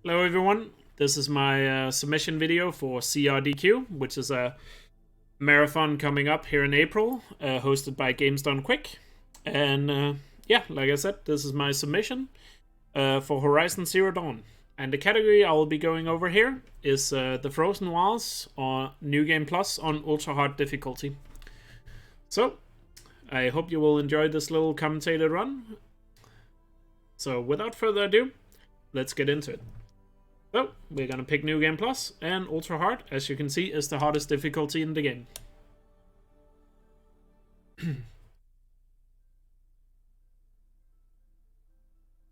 Hello everyone, this is my submission video for CRDQ, which is a marathon coming up here in April, hosted by Games Done Quick. And yeah, like I said, this is my submission for Horizon Zero Dawn. And the category I will be going over here is the Frozen Wilds or New Game Plus on Ultra Hard difficulty. So, I hope you will enjoy this little commentated run. So without further ado, let's get into it. So, we're gonna pick New Game Plus, and Ultra Hard, as you can see, is the hardest difficulty in the game.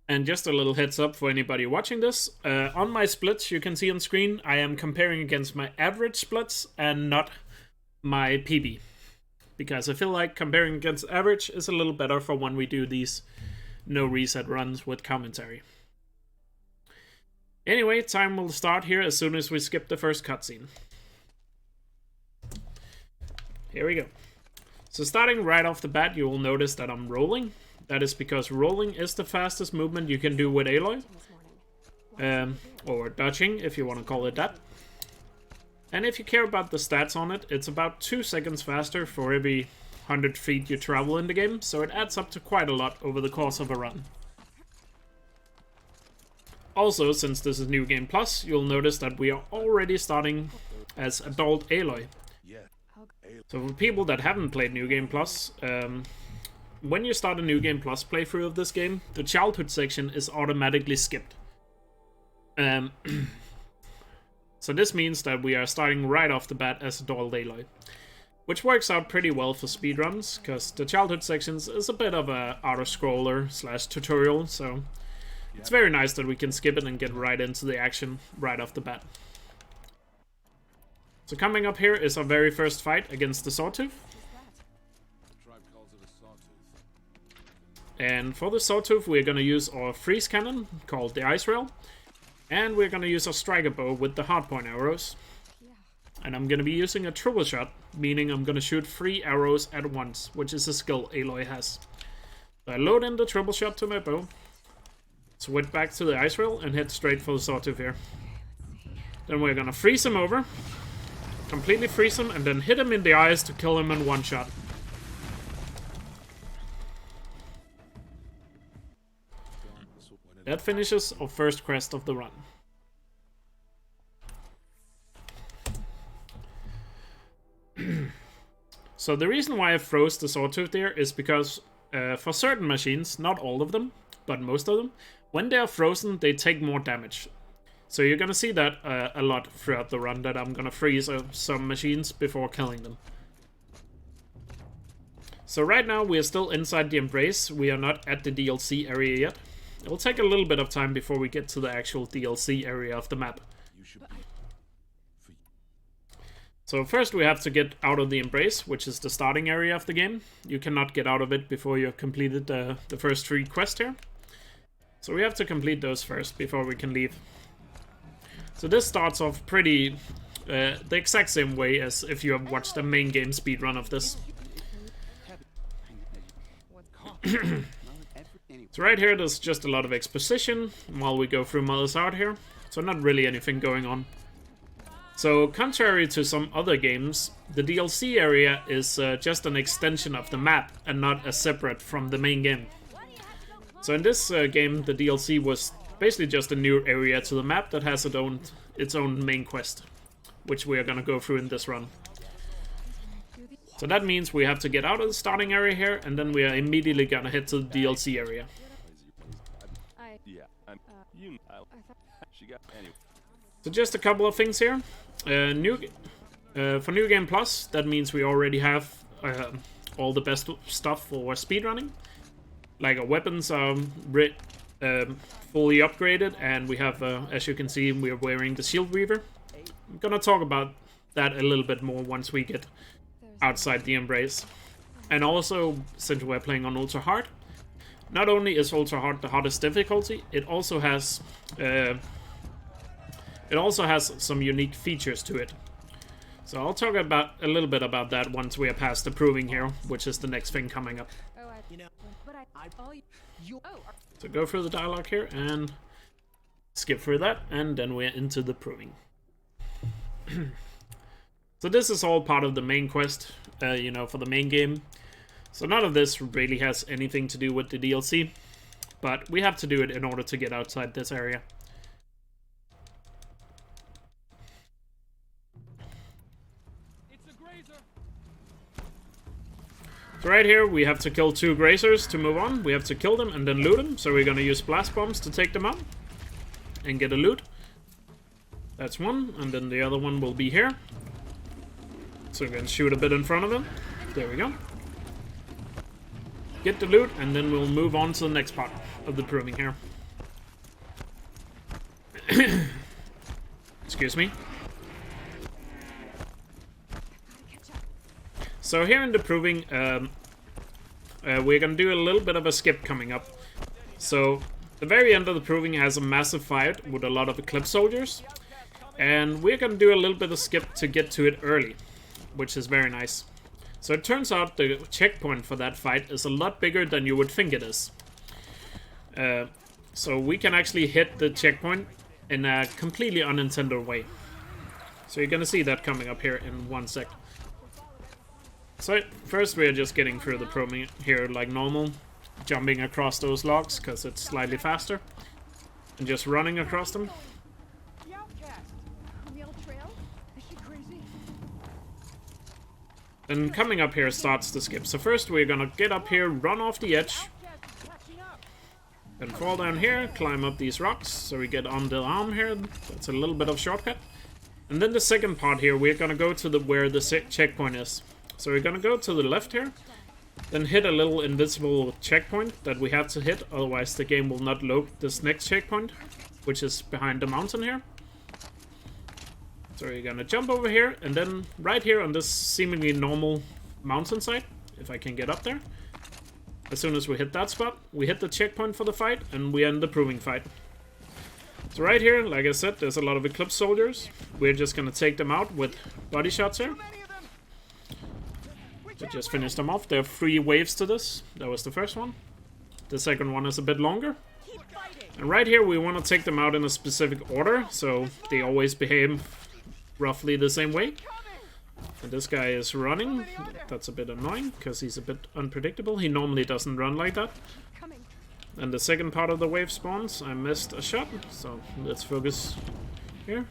And just a little heads up for anybody watching this, on my splits you can see on screen I am comparing against my average splits and not my PB. Because I feel like comparing against average is a little better for when we do these no reset runs with commentary. Anyway, time will start here as soon as we skip the first cutscene. Here we go. So starting right off the bat, you will notice that I'm rolling. That is because rolling is the fastest movement you can do with Aloy. Or dodging, if you want to call it that. And if you care about the stats on it, it's about 2 seconds faster for every 100 feet you travel in the game, so it adds up to quite a lot over the course of a run. Also, since this is New Game Plus, you'll notice that we are already starting as adult Aloy. So for people that haven't played New Game Plus, when you start a New Game Plus playthrough of this game, the childhood section is automatically skipped. So this means that we are starting right off the bat as adult Aloy. Which works out pretty well for speedruns, because the childhood sections is a bit of a auto-scroller / tutorial, so it's very nice that we can skip it and get right into the action right off the bat. So coming up here is our very first fight against the Sawtooth. And for the Sawtooth we're going to use our freeze cannon, called the Ice Rail. And we're going to use our striker bow with the hardpoint arrows. And I'm going to be using a triple shot, meaning I'm going to shoot 3 arrows at once, which is a skill Aloy has. So I load in the triple shot to my bow. Switch back to the ice rail and head straight for the Sawtooth here. Then we're gonna freeze him over. Completely freeze him and then hit him in the eyes to kill him in one shot. That finishes our first quest of the run. So the reason why I froze the Sawtooth there is because for certain machines, not all of them, but most of them, when they are frozen, they take more damage. So you're gonna see that a lot throughout the run, that I'm gonna freeze some machines before killing them. So right now we are still inside the Embrace, we are not at the DLC area yet. It will take a little bit of time before we get to the actual DLC area of the map. So first we have to get out of the Embrace, which is the starting area of the game. You cannot get out of it before you've completed the first 3 quests here. So we have to complete those first before we can leave. So this starts off pretty the exact same way as if you have watched the main game speedrun of this. So right here there's just a lot of exposition while we go through Mother's Art here. So not really anything going on. So contrary to some other games, the DLC area is just an extension of the map and not a separate from the main game. So in this game, the DLC was basically just a new area to the map that has its own main quest, which we are going to go through in this run. So that means we have to get out of the starting area here, and then we are immediately going to head to the DLC area. So just a couple of things here. For New Game Plus, that means we already have all the best stuff for speedrunning. Like our weapons are fully upgraded, and we have, as you can see, we are wearing the Shield Weaver. I'm gonna talk about that a little bit more once we get outside the Embrace. And also, since we're playing on Ultra Hard, not only is Ultra Hard the hardest difficulty, it also has some unique features to it. So I'll talk about a little bit about that once we are past the proving here, which is the next thing coming up. So go through the dialogue here and skip through that, and then we're into the proving. So this is all part of the main quest, you know, for the main game. So none of this really has anything to do with the DLC, but we have to do it in order to get outside this area. So right here we have to kill 2 grazers to move on. We have to kill them and then loot them. So we're gonna use blast bombs to take them out and get a loot. That's one, and then the other one will be here. So we're gonna shoot a bit in front of him. There we go. Get the loot, and then we'll move on to the next part of the proving here. Excuse me. So here in the proving, we're gonna do a little bit of a skip coming up. So the very end of the proving has a massive fight with a lot of Eclipse soldiers, and we're gonna do a little bit of skip to get to it early, which is very nice. So it turns out the checkpoint for that fight is a lot bigger than you would think it is. So we can actually hit the checkpoint in a completely unintended way. So you're gonna see that coming up here in 1 sec. So first we're just getting through the proving here like normal, jumping across those logs because it's slightly faster, and just running across them. Then coming up here starts the skip. So first we're gonna get up here, run off the edge, then fall down here, climb up these rocks, so we get on the arm here. That's a little bit of shortcut. And then the second part here, we're gonna go to where the checkpoint is. So we're gonna go to the left here, then hit a little invisible checkpoint that we have to hit, otherwise the game will not load this next checkpoint, which is behind the mountain here. So you're gonna jump over here, and then right here on this seemingly normal mountainside, if I can get up there, as soon as we hit that spot, we hit the checkpoint for the fight, and we end the proving fight. So right here, like I said, there's a lot of Eclipse soldiers. We're just gonna take them out with body shots here. So just finish them off. There are 3 waves to this. That was the first one. The second one is a bit longer. And right here we want to take them out in a specific order, so they always behave roughly the same way. And this guy is running. That's a bit annoying, because he's a bit unpredictable. He normally doesn't run like that. And the second part of the wave spawns. I missed a shot, so let's focus here.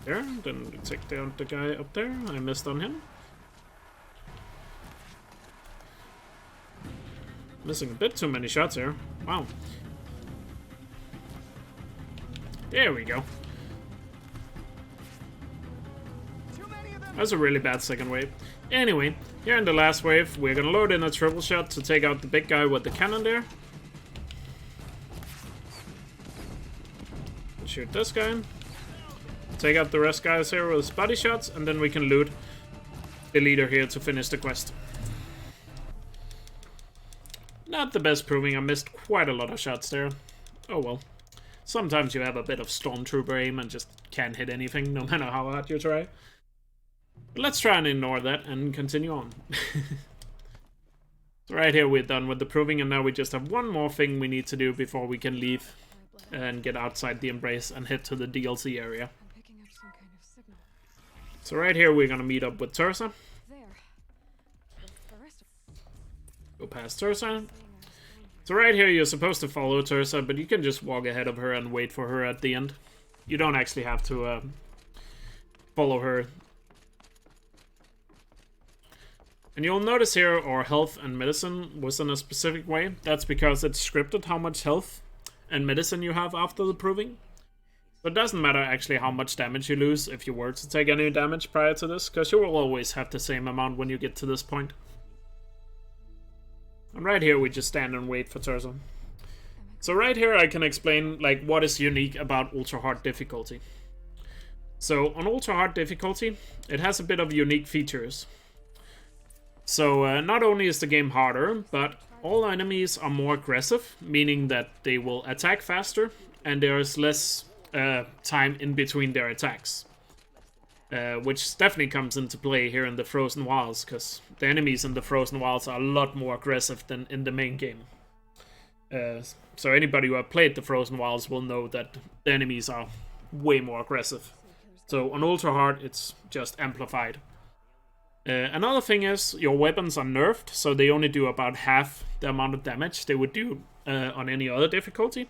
There, then we take down the guy up there. I missed on him. Missing a bit too many shots here. Wow. There we go. That's a really bad second wave. Anyway, here in the last wave, we're gonna load in a triple shot to take out the big guy with the cannon there. Shoot this guy. Take out the rest guys here with body shots, and then we can loot the leader here to finish the quest. Not the best proving. I missed quite a lot of shots there. Oh well. Sometimes you have a bit of stormtrooper aim and just can't hit anything, no matter how hard you try. But let's try and ignore that and continue on. So right here we're done with the proving, and now we just have one more thing we need to do before we can leave and get outside the Embrace and head to the DLC area. So right here we're gonna meet up with Tursa. Go past Tursa. So right here you're supposed to follow Tursa, but you can just walk ahead of her and wait for her at the end. You don't actually have to follow her. And you'll notice here our health and medicine was in a specific way. That's because it's scripted how much health and medicine you have after the proving. So it doesn't matter actually how much damage you lose if you were to take any damage prior to this, because you will always have the same amount when you get to this point. And right here we just stand and wait for Tursa. So right here I can explain like what is unique about ultra hard difficulty. So on ultra hard difficulty, it has a bit of unique features. So not only is the game harder, but all enemies are more aggressive, meaning that they will attack faster, and there is less time in between their attacks. Which definitely comes into play here in the Frozen Wilds, because the enemies in the Frozen Wilds are a lot more aggressive than in the main game. So anybody who have played the Frozen Wilds will know that the enemies are way more aggressive. So on Ultra Hard, it's just amplified. Another thing is, your weapons are nerfed, so they only do about half the amount of damage they would do on any other difficulty.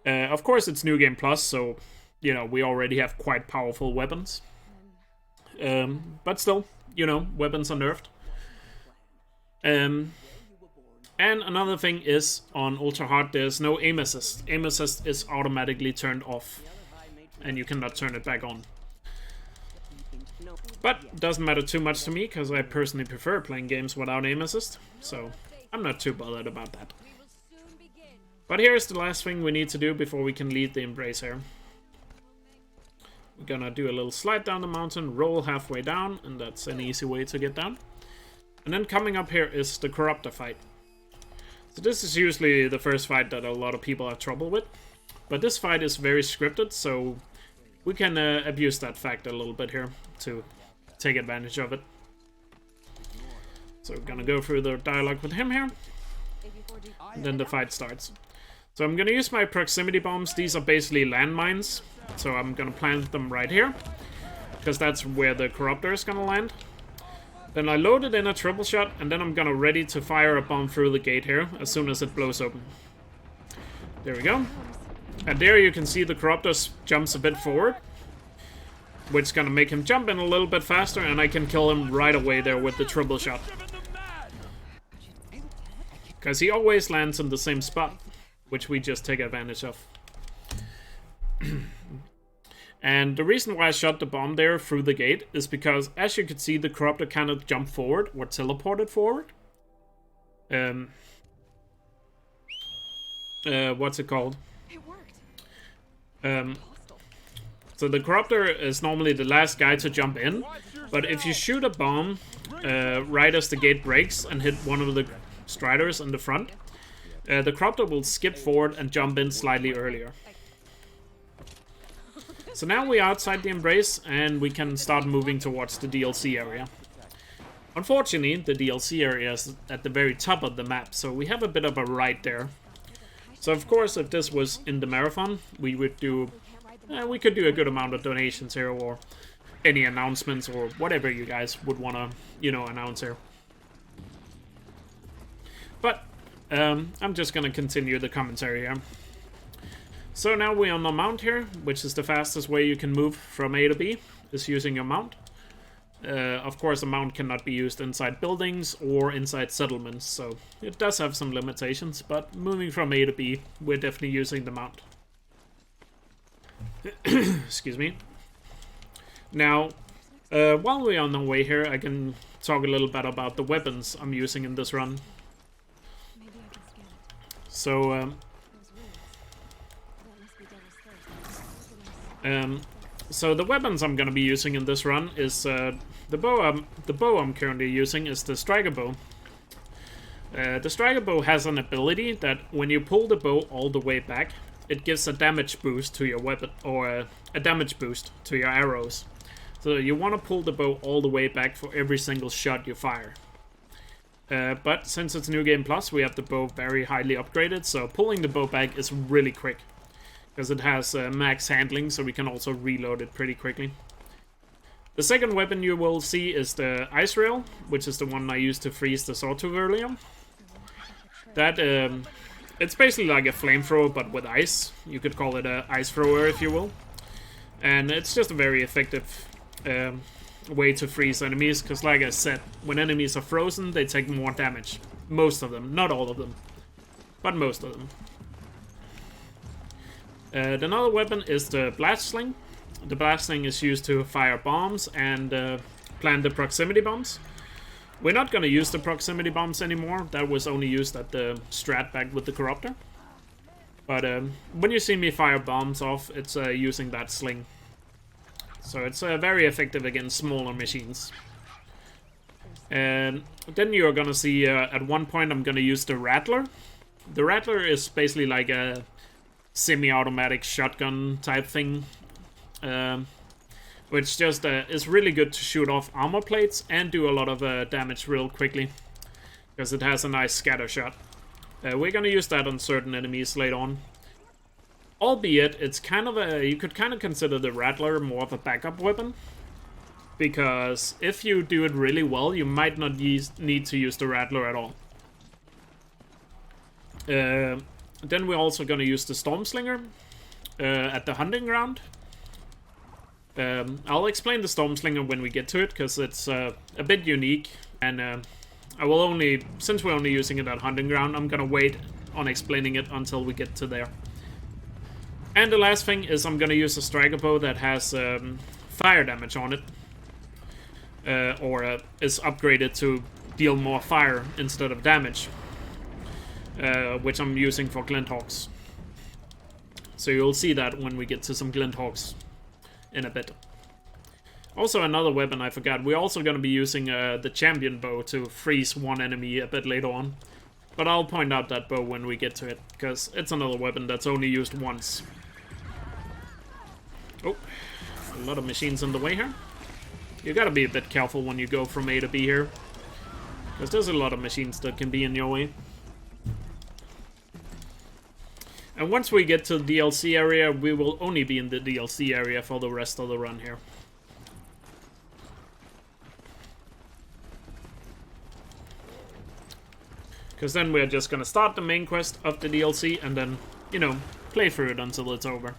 Of course, it's New Game Plus, so, you know, we already have quite powerful weapons. But still, you know, weapons are nerfed. And another thing is, on Ultra Hard, there's no aim assist. Aim assist is automatically turned off, and you cannot turn it back on. But it doesn't matter too much to me, because I personally prefer playing games without aim assist, so I'm not too bothered about that. But here's the last thing we need to do before we can lead the Embrace here. We're gonna do a little slide down the mountain, roll halfway down, and that's an easy way to get down. And then coming up here is the Corruptor Fight. So this is usually the first fight that a lot of people have trouble with. But this fight is very scripted, so we can abuse that fact a little bit here to take advantage of it. So we're gonna go through the dialogue with him here. And then the fight starts. So I'm gonna use my proximity bombs. These are basically landmines. So I'm gonna plant them right here, because that's where the Corruptor is gonna land. Then I load it in a triple shot, and then I'm gonna ready to fire a bomb through the gate here as soon as it blows open. There we go. And there you can see the Corruptor jumps a bit forward, which is gonna make him jump in a little bit faster, and I can kill him right away there with the triple shot. Because he always lands in the same spot, which we just take advantage of. And the reason why I shot the bomb there through the gate is because, as you can see, the Corruptor cannot jump forward or teleported forward. What's it called? It worked. So the Corruptor is normally the last guy to jump in, but if you shoot a bomb right as the gate breaks and hit one of the Striders in the front, the Corruptor will skip forward and jump in slightly earlier. So now we're outside the Embrace, and we can start moving towards the DLC area. Unfortunately, the DLC area is at the very top of the map, so we have a bit of a ride there. So of course, if this was in the marathon, we would do... we could do a good amount of donations here, or any announcements, or whatever you guys would want to, you know, announce here. But, I'm just gonna continue the commentary here. So now we're on the mount here, which is the fastest way you can move from A to B, is using your mount. Of course, a mount cannot be used inside buildings or inside settlements, so it does have some limitations, but moving from A to B, we're definitely using the mount. Excuse me. Now, while we're on the way here, I can talk a little bit about the weapons I'm using in this run. So, so the weapons I'm gonna be using in this run is the bow I'm currently using is the striker bow. The striker bow has an ability that when you pull the bow all the way back, it gives a damage boost to your weapon, or a damage boost to your arrows. So you want to pull the bow all the way back for every single shot you fire. But since it's New Game Plus, we have the bow very highly upgraded, so pulling the bow back is really quick. Because it has max handling, so we can also reload it pretty quickly. The second weapon you will see is the ice rail, which is the one I used to freeze the sawtooth earlier. That, it's basically like a flamethrower, but with ice. You could call it an ice thrower, if you will. And it's just a very effective way to freeze enemies, because like I said, when enemies are frozen, they take more damage. Most of them, not all of them, but most of them. Another weapon is the blast sling. The blast sling is used to fire bombs and plant the proximity bombs. We're not going to use the proximity bombs anymore. That was only used at the strat back with the Corruptor. But when you see me fire bombs off, it's using that sling. So it's very effective against smaller machines. And then you're going to see at one point I'm going to use the Rattler. The Rattler is basically like a semi-automatic shotgun type thing, which just is really good to shoot off armor plates and do a lot of damage real quickly, because it has a nice scatter shot. We're gonna use that on certain enemies later on. Albeit, it's kind of a... You could kind of consider the Rattler more of a backup weapon. Because if you do it really well, you might not need to use the Rattler at all. Then we're also gonna use the Stormslinger at the hunting ground. I'll explain the Stormslinger when we get to it, because it's a bit unique. And I will only... Since we're only using it at hunting ground, I'm gonna wait on explaining it until we get to there. And the last thing is I'm gonna use a striker bow that has fire damage on it. Or is upgraded to deal more fire instead of damage. Which I'm using for Glinthawks. So you'll see that when we get to some Glinthawks in a bit. Also another weapon I forgot. We're also gonna be using the champion bow to freeze one enemy a bit later on. But I'll point out that bow when we get to it, because it's another weapon that's only used once. Oh, a lot of machines in the way here. You gotta be a bit careful when you go from A to B here, because there's a lot of machines that can be in your way. And once we get to the DLC area, we will only be in the DLC area for the rest of the run here. Because then we're just gonna start the main quest of the DLC and then, you know, play through it until it's over.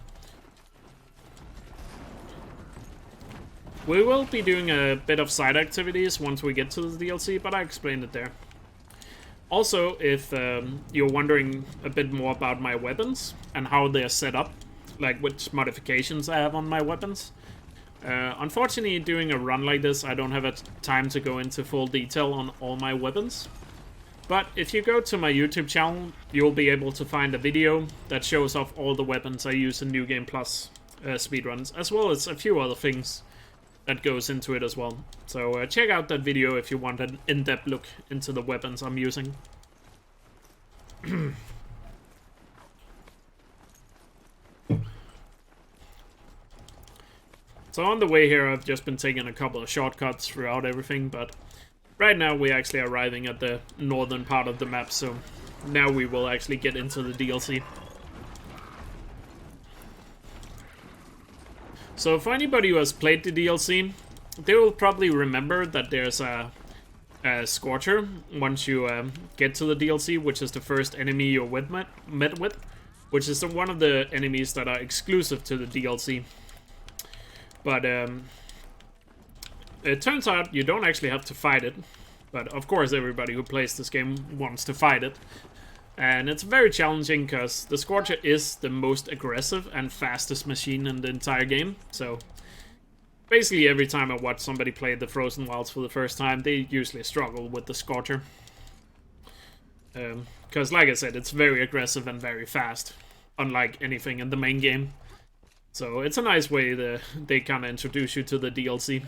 We will be doing a bit of side activities once we get to the DLC, but I explained it there. Also, if you're wondering a bit more about my weapons and how they're set up, like which modifications I have on my weapons. Unfortunately, doing a run like this, I don't have time to go into full detail on all my weapons. But if you go to my YouTube channel, you'll be able to find a video that shows off all the weapons I use in New Game Plus speedruns, as well as a few other things that goes into it as well. So check out that video if you want an in-depth look into the weapons I'm using. So on the way here, I've just been taking a couple of shortcuts throughout everything, but right now we're actually arriving at the northern part of the map, so now we will actually get into the DLC. So for anybody who has played the DLC, they will probably remember that there's a Scorcher once you get to the DLC, which is the first enemy you're met with, which is one of the enemies that are exclusive to the DLC. But it turns out you don't actually have to fight it, but of course everybody who plays this game wants to fight it. And it's very challenging because the Scorcher is the most aggressive and fastest machine in the entire game. So basically every time I watch somebody play the Frozen Wilds for the first time, they usually struggle with the Scorcher. Because like I said, it's very aggressive and very fast, unlike anything in the main game. So it's a nice way that they kind of introduce you to the DLC.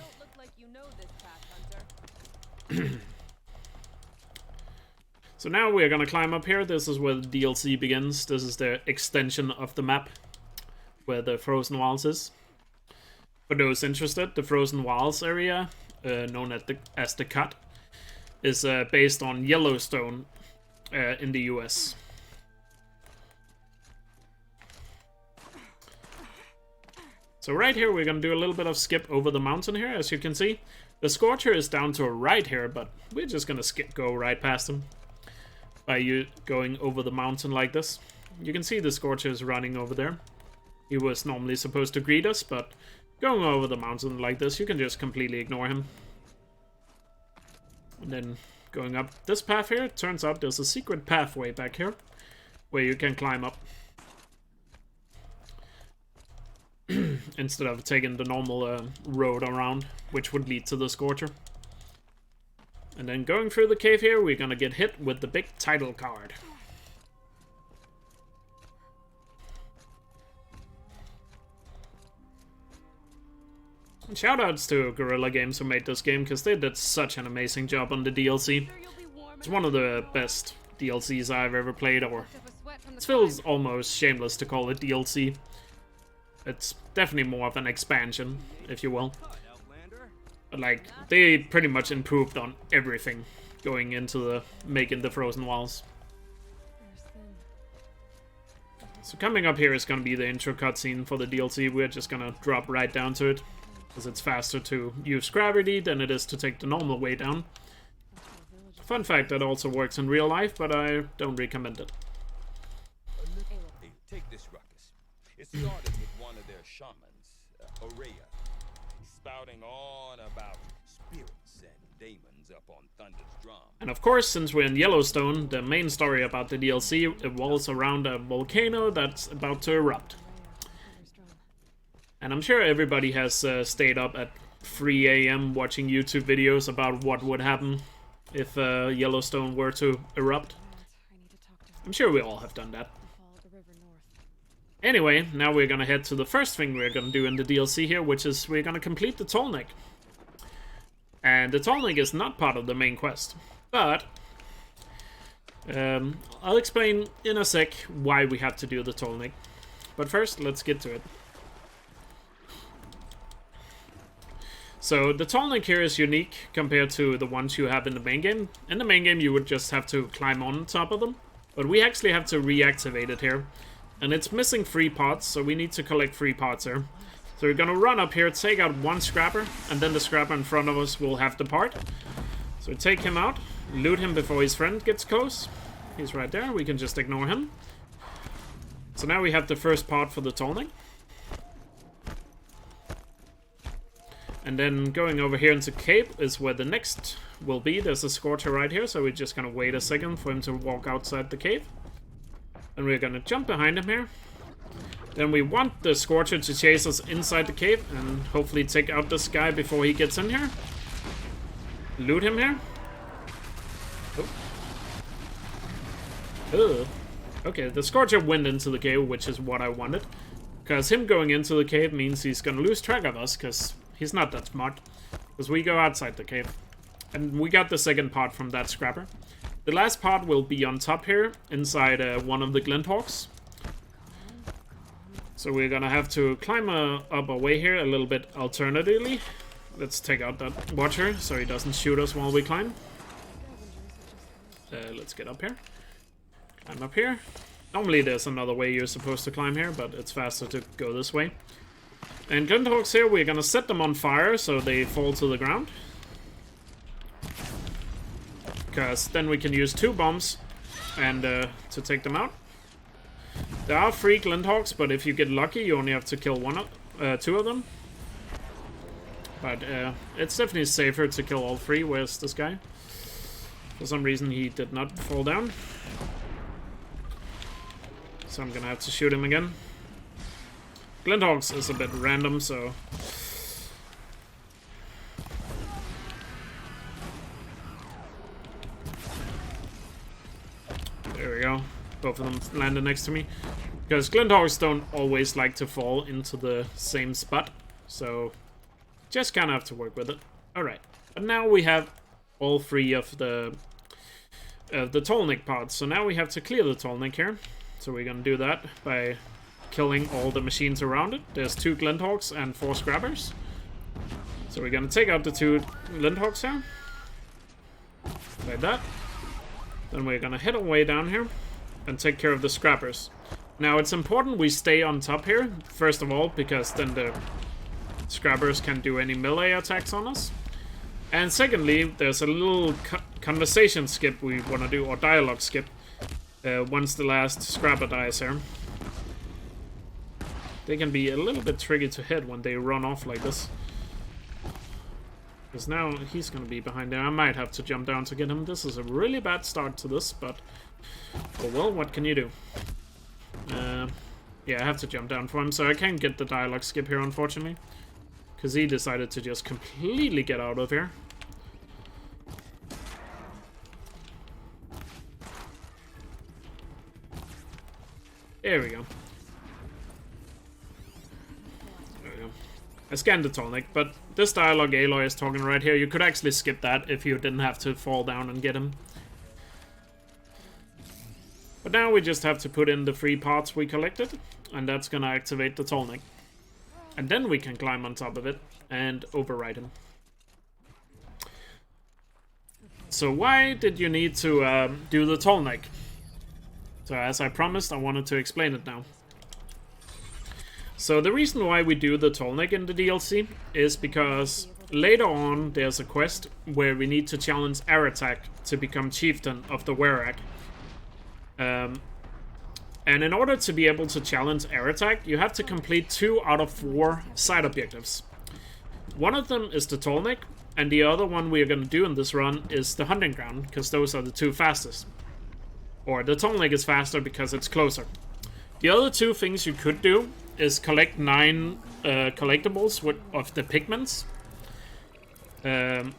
So now we're gonna climb up here. This is where the DLC begins. This is the extension of the map where the Frozen Wilds is. For those interested, the Frozen Wilds area, known as the Cut, is based on Yellowstone in the US. So right here we're gonna do a little bit of skip over the mountain here, as you can see. The Scorcher is down to a right here, but we're just gonna go right past him by you going over the mountain like this. You can see the Scorcher is running over there. He was normally supposed to greet us, but going over the mountain like this, you can just completely ignore him. And then going up this path here, it turns out there's a secret pathway back here where you can climb up. Instead of taking the normal road around, which would lead to the Scorcher. And then going through the cave here, we're gonna get hit with the big title card. And shoutouts to Guerrilla Games who made this game, because they did such an amazing job on the DLC. It's one of the best DLCs I've ever played, or it feels almost shameless to call it DLC. It's definitely more of an expansion, if you will. But like, they pretty much improved on everything going into making the Frozen Wilds. So coming up here is going to be the intro cutscene for the DLC. We're just going to drop right down to it, because it's faster to use gravity than it is to take the normal way down. Fun fact, that also works in real life, but I don't recommend it. Hey, take this ruckus. It started with one of their shamans, Oreya. He's spouting on about spirits and demons up on Thunder's drum. And of course, since we're in Yellowstone, the main story about the DLC revolves around a volcano that's about to erupt. And I'm sure everybody has stayed up at 3 a.m. watching YouTube videos about what would happen if Yellowstone were to erupt. I'm sure we all have done that. Anyway, now we're gonna head to the first thing we're gonna do in the DLC here, which is we're gonna complete the Tolnik. And the Tolnik is not part of the main quest, but I'll explain in a sec why we have to do the Tolnik. But first, let's get to it. So the Tolnik here is unique compared to the ones you have in the main game. In the main game you would just have to climb on top of them, but we actually have to reactivate it here. And it's missing 3 parts, so we need to collect 3 parts here. So we're gonna run up here, take out 1 scrapper, and then the scrapper in front of us will have the part. So take him out, loot him before his friend gets close. He's right there, we can just ignore him. So now we have the first part for the Tolnik. And then going over here into Cape is where the next will be. There's a Scorcher right here, so we're just gonna wait a second for him to walk outside the cave. And we're gonna jump behind him here. Then we want the Scorcher to chase us inside the cave and hopefully take out this guy before he gets in here. Loot him here. Oh. Okay, the Scorcher went into the cave, which is what I wanted. Because him going into the cave means he's gonna lose track of us, because he's not that smart. Because we go outside the cave. And we got the second part from that scrapper. The last part will be on top here, inside one of the Glinthawks. So we're gonna have to climb up a way here a little bit alternatively. Let's take out that watcher so he doesn't shoot us while we climb. Let's get up here. Climb up here. Normally there's another way you're supposed to climb here, but it's faster to go this way. And Glinthawks here, we're gonna set them on fire so they fall to the ground. Because then we can use 2 bombs and to take them out. There are 3 Glinthawks, but if you get lucky, you only have to kill 2 of them. But it's definitely safer to kill all 3. Where's this guy? For some reason, he did not fall down. So I'm gonna have to shoot him again. Glinthawks is a bit random, so... There we go. Both of them landed next to me. Because Glinthawks don't always like to fall into the same spot. So, just kind of have to work with it. Alright. But now we have all 3 of the Tolnik parts. So now we have to clear the Tolnik here. So we're gonna do that by killing all the machines around it. There's 2 Glinthawks and 4 Scrappers. So we're gonna take out the 2 Glinthawks here. Like that. Then we're gonna head our way down here and take care of the Scrappers. Now it's important we stay on top here, first of all, because then the Scrappers can do any melee attacks on us. And secondly, there's a little conversation skip we want to do, or dialogue skip, once the last Scrapper dies here. They can be a little bit tricky to hit when they run off like this. Because now he's going to be behind there. I might have to jump down to get him. This is a really bad start to this, but... Oh well, what can you do? Yeah, I have to jump down for him, so I can't get the dialogue skip here, unfortunately. Because he decided to just completely get out of here. There we go. I scanned the Tolnik, but this dialogue Aloy is talking right here, you could actually skip that if you didn't have to fall down and get him. But now we just have to put in the 3 parts we collected, and that's gonna activate the Tolnik. And then we can climb on top of it and override him. So why did you need to do the Tolnik? So as I promised, I wanted to explain it now. So the reason why we do the Tolnik in the DLC is because later on there's a quest where we need to challenge Aratak to become chieftain of the Weirich. And in order to be able to challenge Aratak, you have to complete 2 out of 4 side objectives. One of them is the Tolnik, and the other one we are going to do in this run is the Hunting Ground, because those are the 2 fastest. Or the Tolnik is faster because it's closer. The other 2 things you could do is collect 9 collectibles of the pigments. You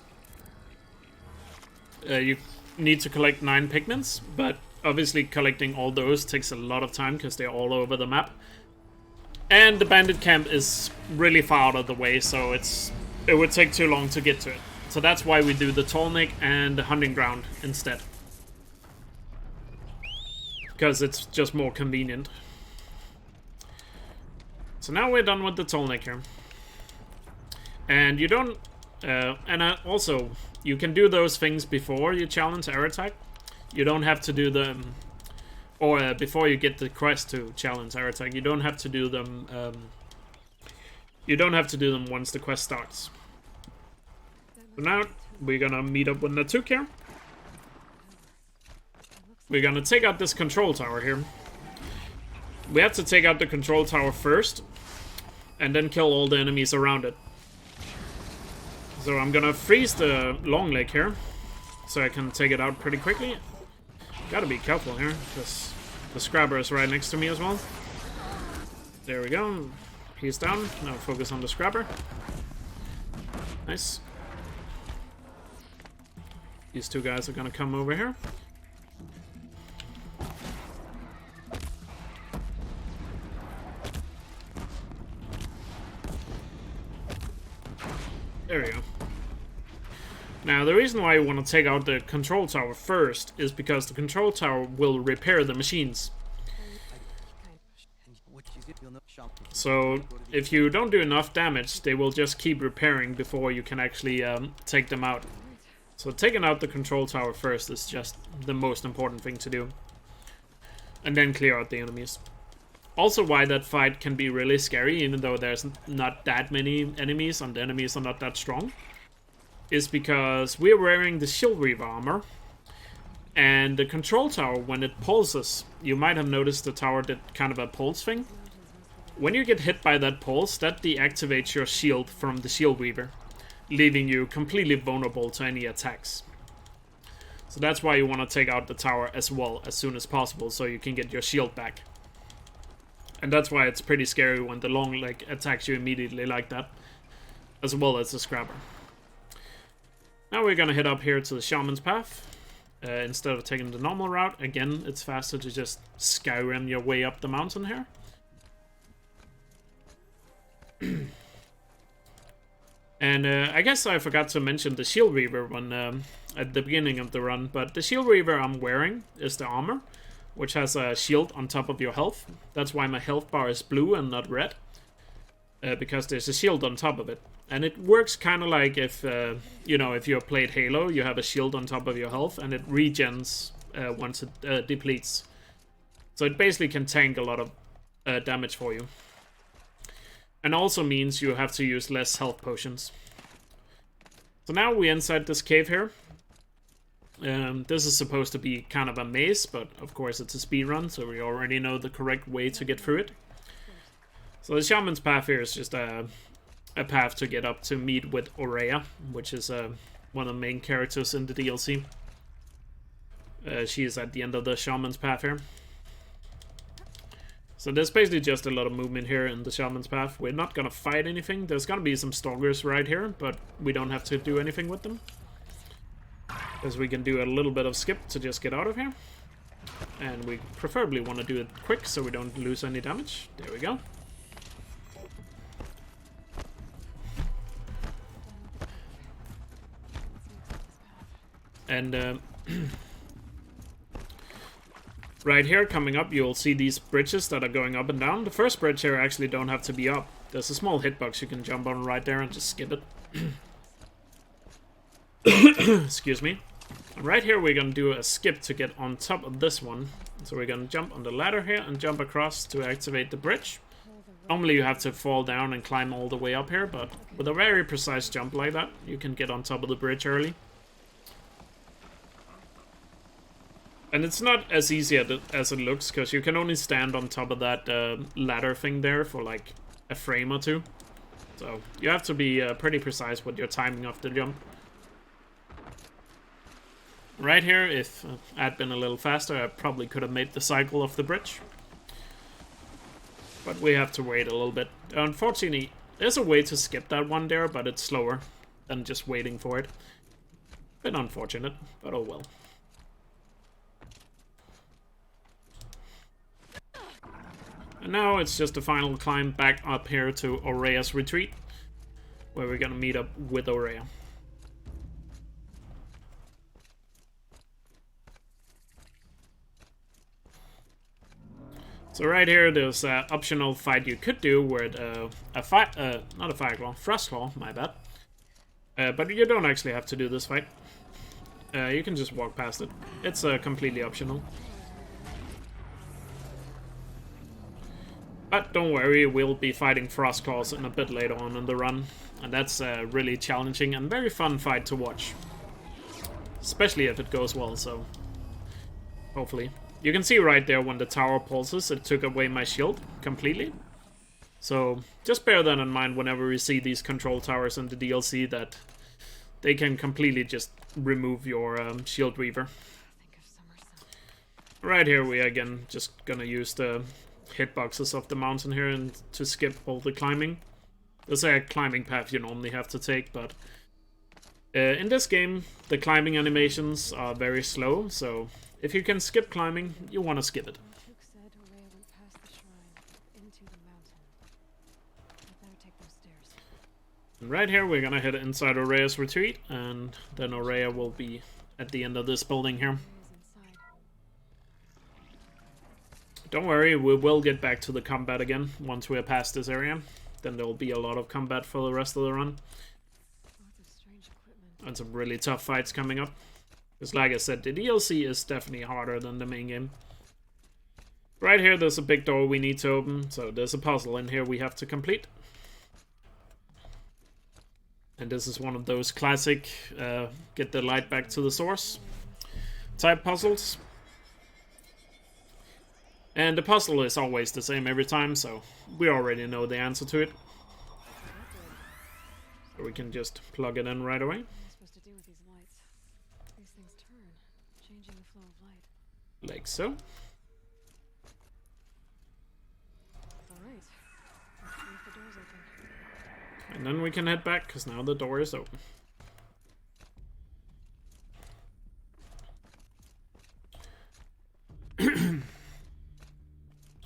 need to collect 9 pigments, but obviously collecting all those takes a lot of time because they're all over the map. And the bandit camp is really far out of the way, so it would take too long to get to it. So that's why we do the Tolnik and the Hunting Ground instead. Because it's just more convenient. So now we're done with the Tolnik here. And you don't... also, you can do those things before you challenge Aratak. You don't have to do them... Or before you get the quest to challenge Aratak. You don't have to do them... you don't have to do them once the quest starts. So now, we're gonna meet up with Natuk here. We're gonna take out this control tower here. We have to take out the control tower first, and then kill all the enemies around it. So I'm gonna freeze the long leg here, so I can take it out pretty quickly. Gotta be careful here, because the Scrabber is right next to me as well. There we go. He's down. Now focus on the Scrabber. Nice. These 2 guys are gonna come over here. There we go. Now, the reason why you want to take out the control tower first is because the control tower will repair the machines. So, if you don't do enough damage, they will just keep repairing before you can actually take them out. So, taking out the control tower first is just the most important thing to do. And then clear out the enemies. Also, why that fight can be really scary, even though there's not that many enemies and the enemies are not that strong, is because we're wearing the Shield Reaver armor, and the control tower, when it pulses, you might have noticed the tower did kind of a pulse thing. When you get hit by that pulse, that deactivates your shield from the Shield Reaver, leaving you completely vulnerable to any attacks. So that's why you want to take out the tower as well as soon as possible, so you can get your shield back. And that's why it's pretty scary when the long leg attacks you immediately like that, as well as the Scrabber. Now we're gonna head up here to the Shamans Path. Instead of taking the normal route, again, it's faster to just Skyrim your way up the mountain here. And I guess I forgot to mention the Shield Reaver when, at the beginning of the run, but the Shield Reaver I'm wearing is the armor, which has a shield on top of your health. That's why my health bar is blue and not red, because there's a shield on top of it. And it works kind of like if, you know, if you played Halo, you have a shield on top of your health, and it regens once it depletes. So it basically can tank a lot of damage for you. And also means you have to use less health potions. So now we're inside this cave here. This is supposed to be kind of a maze, but of course it's a speedrun, so we already know the correct way to get through it. So the Shaman's Path here is just a path to get up to meet with Aurea, which is one of the main characters in the DLC. She is at the end of the Shaman's Path here. So there's basically just a lot of movement here in the Shaman's Path. We're not gonna fight anything. There's gonna be some stalkers right here, but we don't have to do anything with them, because we can do a little bit of skip to just get out of here. And we preferably want to do it quick so we don't lose any damage. There we go. And right here coming up, you'll see these bridges that are going up and down. The first bridge here actually don't have to be up. There's a small hitbox you can jump on right there and just skip it. Excuse me. And right here we're gonna do a skip to get on top of this one, So we're gonna jump on the ladder here and jump across to activate the bridge. Normally you have to fall down and climb all the way up here, but with a very precise jump like that, you can get on top of the bridge early. And it's not as easy as it looks, because you can only stand on top of that ladder thing there for like a frame or two. So you have to be pretty precise with your timing of the jump. Right here, if I'd been a little faster, I probably could have made the cycle of the bridge. But we have to wait a little bit. Unfortunately, there's a way to skip that one there, but it's slower than just waiting for it. Bit unfortunate, but oh well. And now it's just a final climb back up here to Orea's retreat, where we're gonna meet up with Orea. So right here, there's an optional fight you could do with not a Fireclaw, Frostclaw, my bad. But you don't actually have to do this fight. You can just walk past it. It's completely optional. But don't worry, we'll be fighting Frostclaws in a bit later on in the run. And that's a really challenging and very fun fight to watch. Especially if it goes well, so hopefully. You can see right there when the tower pulses, it took away my shield completely. So just bear that in mind whenever we see these control towers in the DLC, that they can completely just remove your shield weaver. Right here we are again just gonna use the hitboxes of the mountain here and to skip all the climbing. There's a climbing path you normally have to take, but in this game the climbing animations are very slow, so if you can skip climbing, you want to skip it. And right here, we're gonna head inside Orea's retreat, and then Orea will be at the end of this building here. Don't worry, we will get back to the combat again once we're past this area. Then there will be a lot of combat for the rest of the run. And some really tough fights coming up. Because like I said, the DLC is definitely harder than the main game. Right here, there's a big door we need to open. So there's a puzzle in here we have to complete. And this is one of those classic get the light back to the source type puzzles. And the puzzle is always the same every time, so we already know the answer to it. So we can just plug it in right away. Like so. And then we can head back, because now the door is open.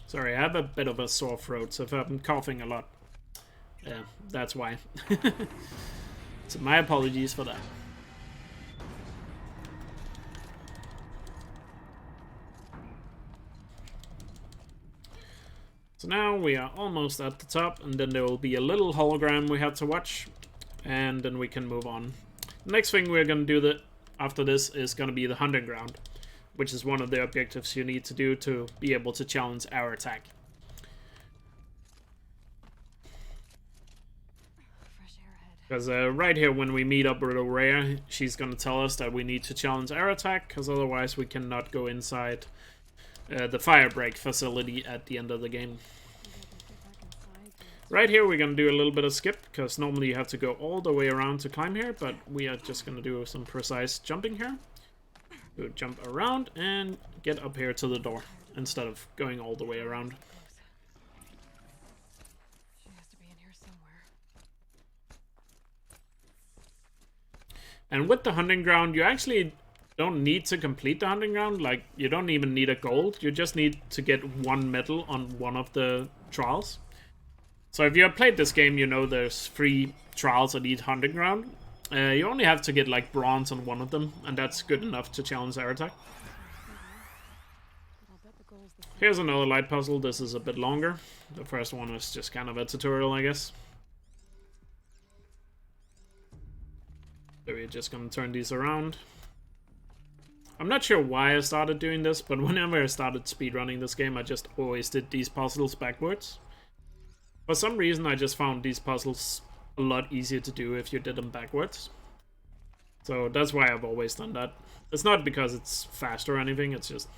Sorry, I have a bit of a sore throat, so if I'm coughing a lot, that's why. So my apologies for that. So now we are almost at the top, and then there will be a little hologram we have to watch, and then we can move on. The next thing we're going to do after this is going to be the hunting ground, which is one of the objectives you need to do to be able to challenge our attack. Because right here when we meet up with Orea, she's going to tell us that we need to challenge our attack, because otherwise we cannot go inside the firebreak facility at the end of the game. Right here we're going to do a little bit of skip, because normally you have to go all the way around to climb here, but we are just going to do some precise jumping here. We'll jump around and get up here to the door, instead of going all the way around. And with the hunting ground, you actually don't need to complete the hunting ground. Like, you don't even need a gold. You just need to get one medal on one of the trials. So if you have played this game, you know there's 3 trials at each hunting ground. You only have to get like bronze on one of them, and that's good enough to challenge our attack. Here's another light puzzle. This is a bit longer. The first one was just kind of a tutorial, I guess. So we're just gonna turn these around. I'm not sure why I started doing this, but whenever I started speedrunning this game, I just always did these puzzles backwards. For some reason, I just found these puzzles a lot easier to do if you did them backwards. So that's why I've always done that. It's not because it's fast or anything, it's just...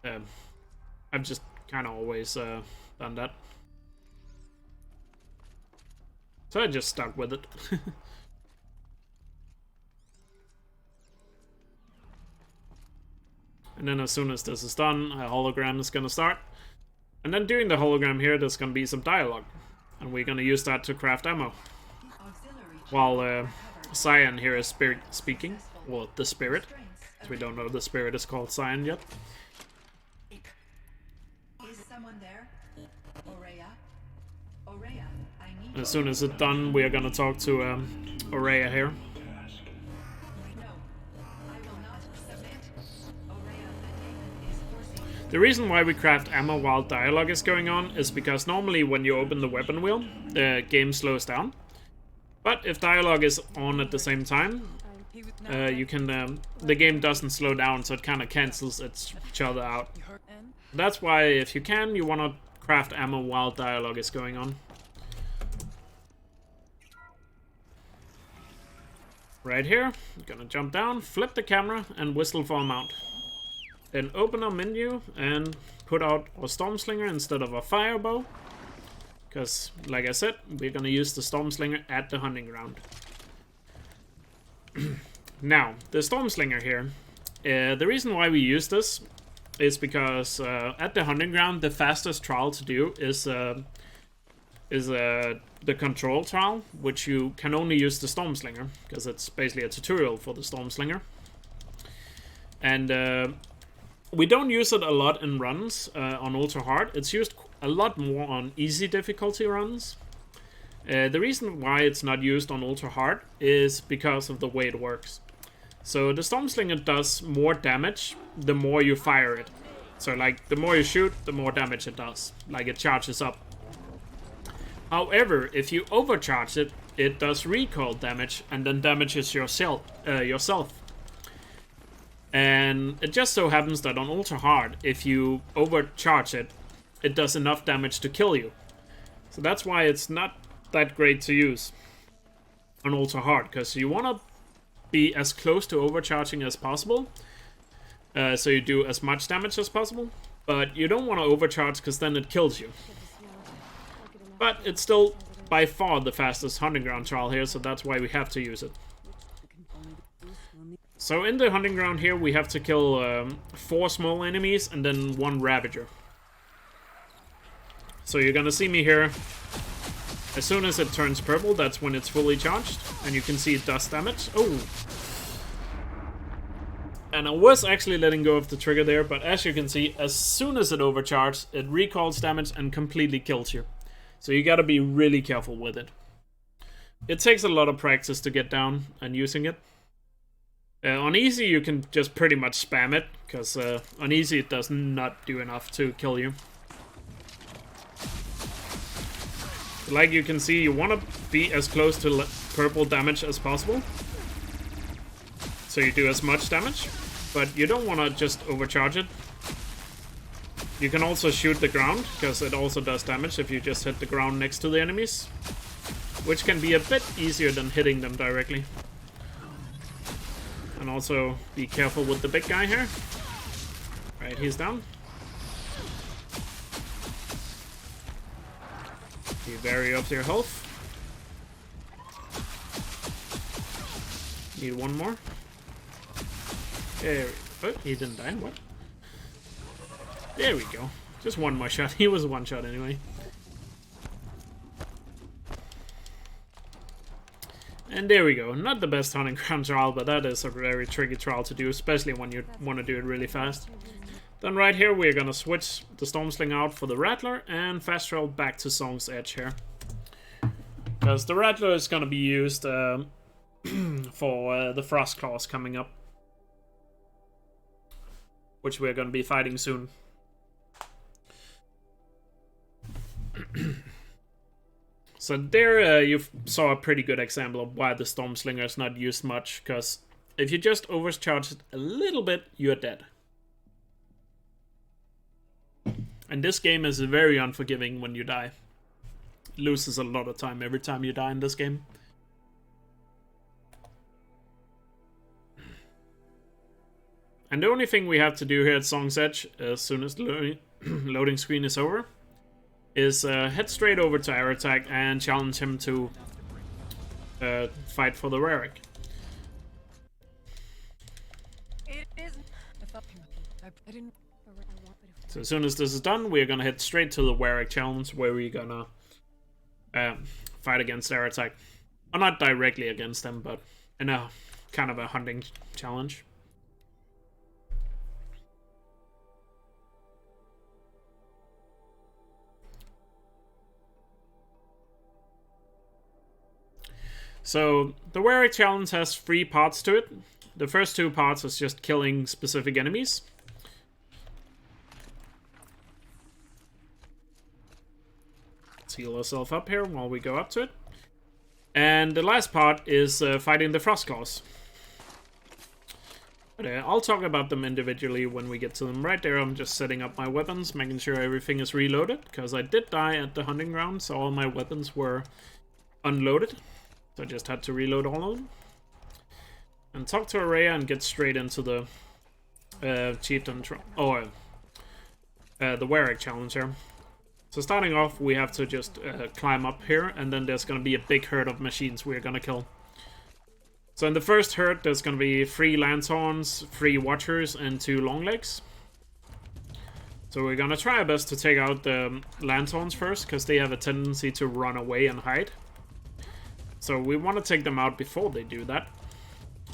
I've just kind of always done that. So I just stuck with it. And then as soon as this is done, a hologram is gonna start. And then during the hologram here, there's gonna be some dialogue. And we're gonna use that to craft ammo. While Cyan here is speaking. Well, the spirit. Because we don't know the spirit is called Cyan yet. Is someone there? Aurea? Aurea, I need As soon as it's done, we are gonna talk to Aurea here. The reason why we craft ammo while dialogue is going on is because normally when you open the weapon wheel, the game slows down. But if dialogue is on at the same time, the game doesn't slow down, so it kind of cancels each other out. That's why, if you can, you want to craft ammo while dialogue is going on. Right here, I'm gonna jump down, flip the camera, and whistle for a mount. Then open our menu and put out our Stormslinger instead of a firebow. Because, like I said, we're gonna use the Stormslinger at the hunting ground. Now, the Stormslinger here, the reason why we use this is because at the hunting ground, the fastest trial to do is the control trial, which you can only use the Stormslinger, because it's basically a tutorial for the Stormslinger. And we don't use it a lot in runs on ultra hard. It's used a lot more on easy difficulty runs. The reason why it's not used on ultra hard is because of the way it works. So the Stormslinger does more damage the more you fire it. So like the more you shoot, the more damage it does. Like it charges up. However, if you overcharge it, it does recoil damage and then damages yourself. And it just so happens that on ultra hard, if you overcharge it, it does enough damage to kill you. So that's why it's not that great to use on ultra hard, because you want to be as close to overcharging as possible, so you do as much damage as possible, but you don't want to overcharge because then it kills you. But it's still by far the fastest hunting ground trial here, so that's why we have to use it. So in the hunting ground here, we have to kill 4 small enemies and then 1 Ravager. So you're gonna see me here. As soon as it turns purple, that's when it's fully charged. And you can see it does damage. Oh! And I was actually letting go of the trigger there, but as you can see, as soon as it overcharges, it recoils damage and completely kills you. So you gotta be really careful with it. It takes a lot of practice to get down and using it. On easy, you can just pretty much spam it, because on easy it does not do enough to kill you. Like you can see, you want to be as close to purple damage as possible. So you do as much damage, but you don't want to just overcharge it. You can also shoot the ground, because it also does damage if you just hit the ground next to the enemies. Which can be a bit easier than hitting them directly. And also be careful with the big guy here. Right, he's down. Be wary of your health. Need 1 more. There we go. Oh, he didn't die. What? There we go. Just 1 more shot. He was a 1 shot anyway. And there we go. Not the best hunting ground trial, but that is a very tricky trial to do, especially when you want to do it really fast. Then right here, we're going to switch the Stormslinger out for the Rattler and fast travel back to Song's Edge here. Because the Rattler is going to be used for the Frost Claws coming up. Which we're going to be fighting soon. So there you saw a pretty good example of why the Stormslinger is not used much, because If you just overcharge it a little bit, you're dead. And this game is very unforgiving when you die. It loses a lot of time every time you die in this game. And the only thing we have to do here at Song's Edge, as soon as the loading screen is over, is head straight over to Aratak and challenge him to fight for the Weirich. So as soon as this is done, we're gonna head straight to the Weirich challenge, where we're gonna fight against Aratak. Well, not directly against them, but in a kind of a hunting challenge. So, the Weirich challenge has 3 parts to it. The first 2 parts is just killing specific enemies. Let's heal ourselves up here while we go up to it. And the last part is fighting the Frostclaws. But I'll talk about them individually when we get to them. Right there, I'm just setting up my weapons, making sure everything is reloaded, because I did die at the hunting ground, so all my weapons were unloaded. So I just had to reload all of them. And talk to Araya and get straight into the Chieftain... the Weirich challenge here. So starting off, we have to just climb up here, and then there's going to be a big herd of machines we're going to kill. So in the first herd, there's going to be 3 Lanthorns, 3 Watchers, and 2 Longlegs. So we're going to try our best to take out the Lanthorns first, because they have a tendency to run away and hide. So we want to take them out before they do that,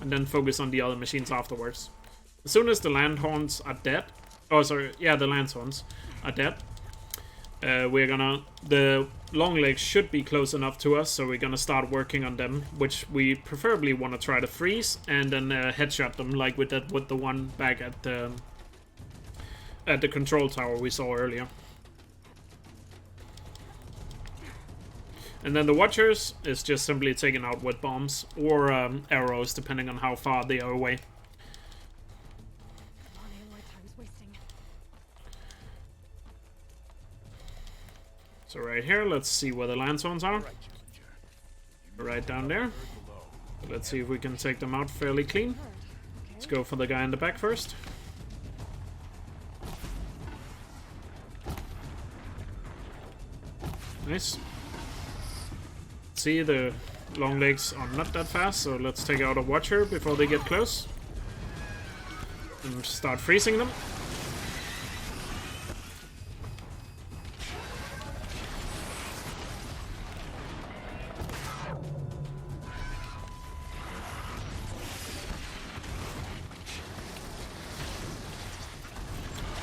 and then focus on the other machines afterwards. As soon as the Lanthorns are dead, the Lanthorns are dead, the Longlegs should be close enough to us, so we're gonna start working on them, which we preferably want to try to freeze, and then headshot them like we did with the one back at the control tower we saw earlier. And then the Watchers is just simply taken out with bombs or arrows, depending on how far they are away. So right here, let's see where the Lanthorns are. Right down there. Let's see if we can take them out fairly clean. Let's go for the guy in the back first. Nice. See, the Longlegs are not that fast, so let's take out a Watcher before they get close. And start freezing them.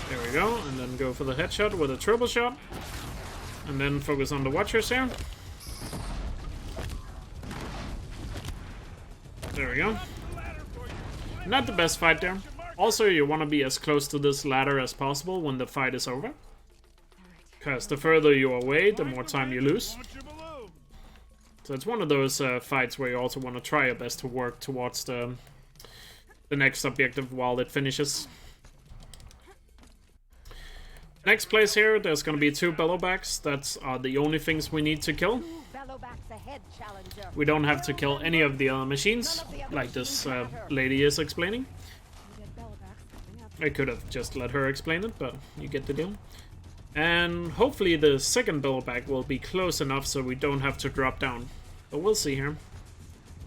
There we go, and then go for the headshot with a triple shot. And then focus on the Watchers here. There we go. Not the best fight there. Also, you want to be as close to this ladder as possible when the fight is over. Because the further you're away, the more time you lose. So it's one of those fights where you also want to try your best to work towards the next objective while it finishes. Next place here, there's going to be 2 Bellowbacks. That's the only things we need to kill. We don't have to kill any of the other machines, like this lady is explaining. I could have just let her explain it, but you get the deal. And hopefully the second Bellowback will be close enough so we don't have to drop down. But we'll see here.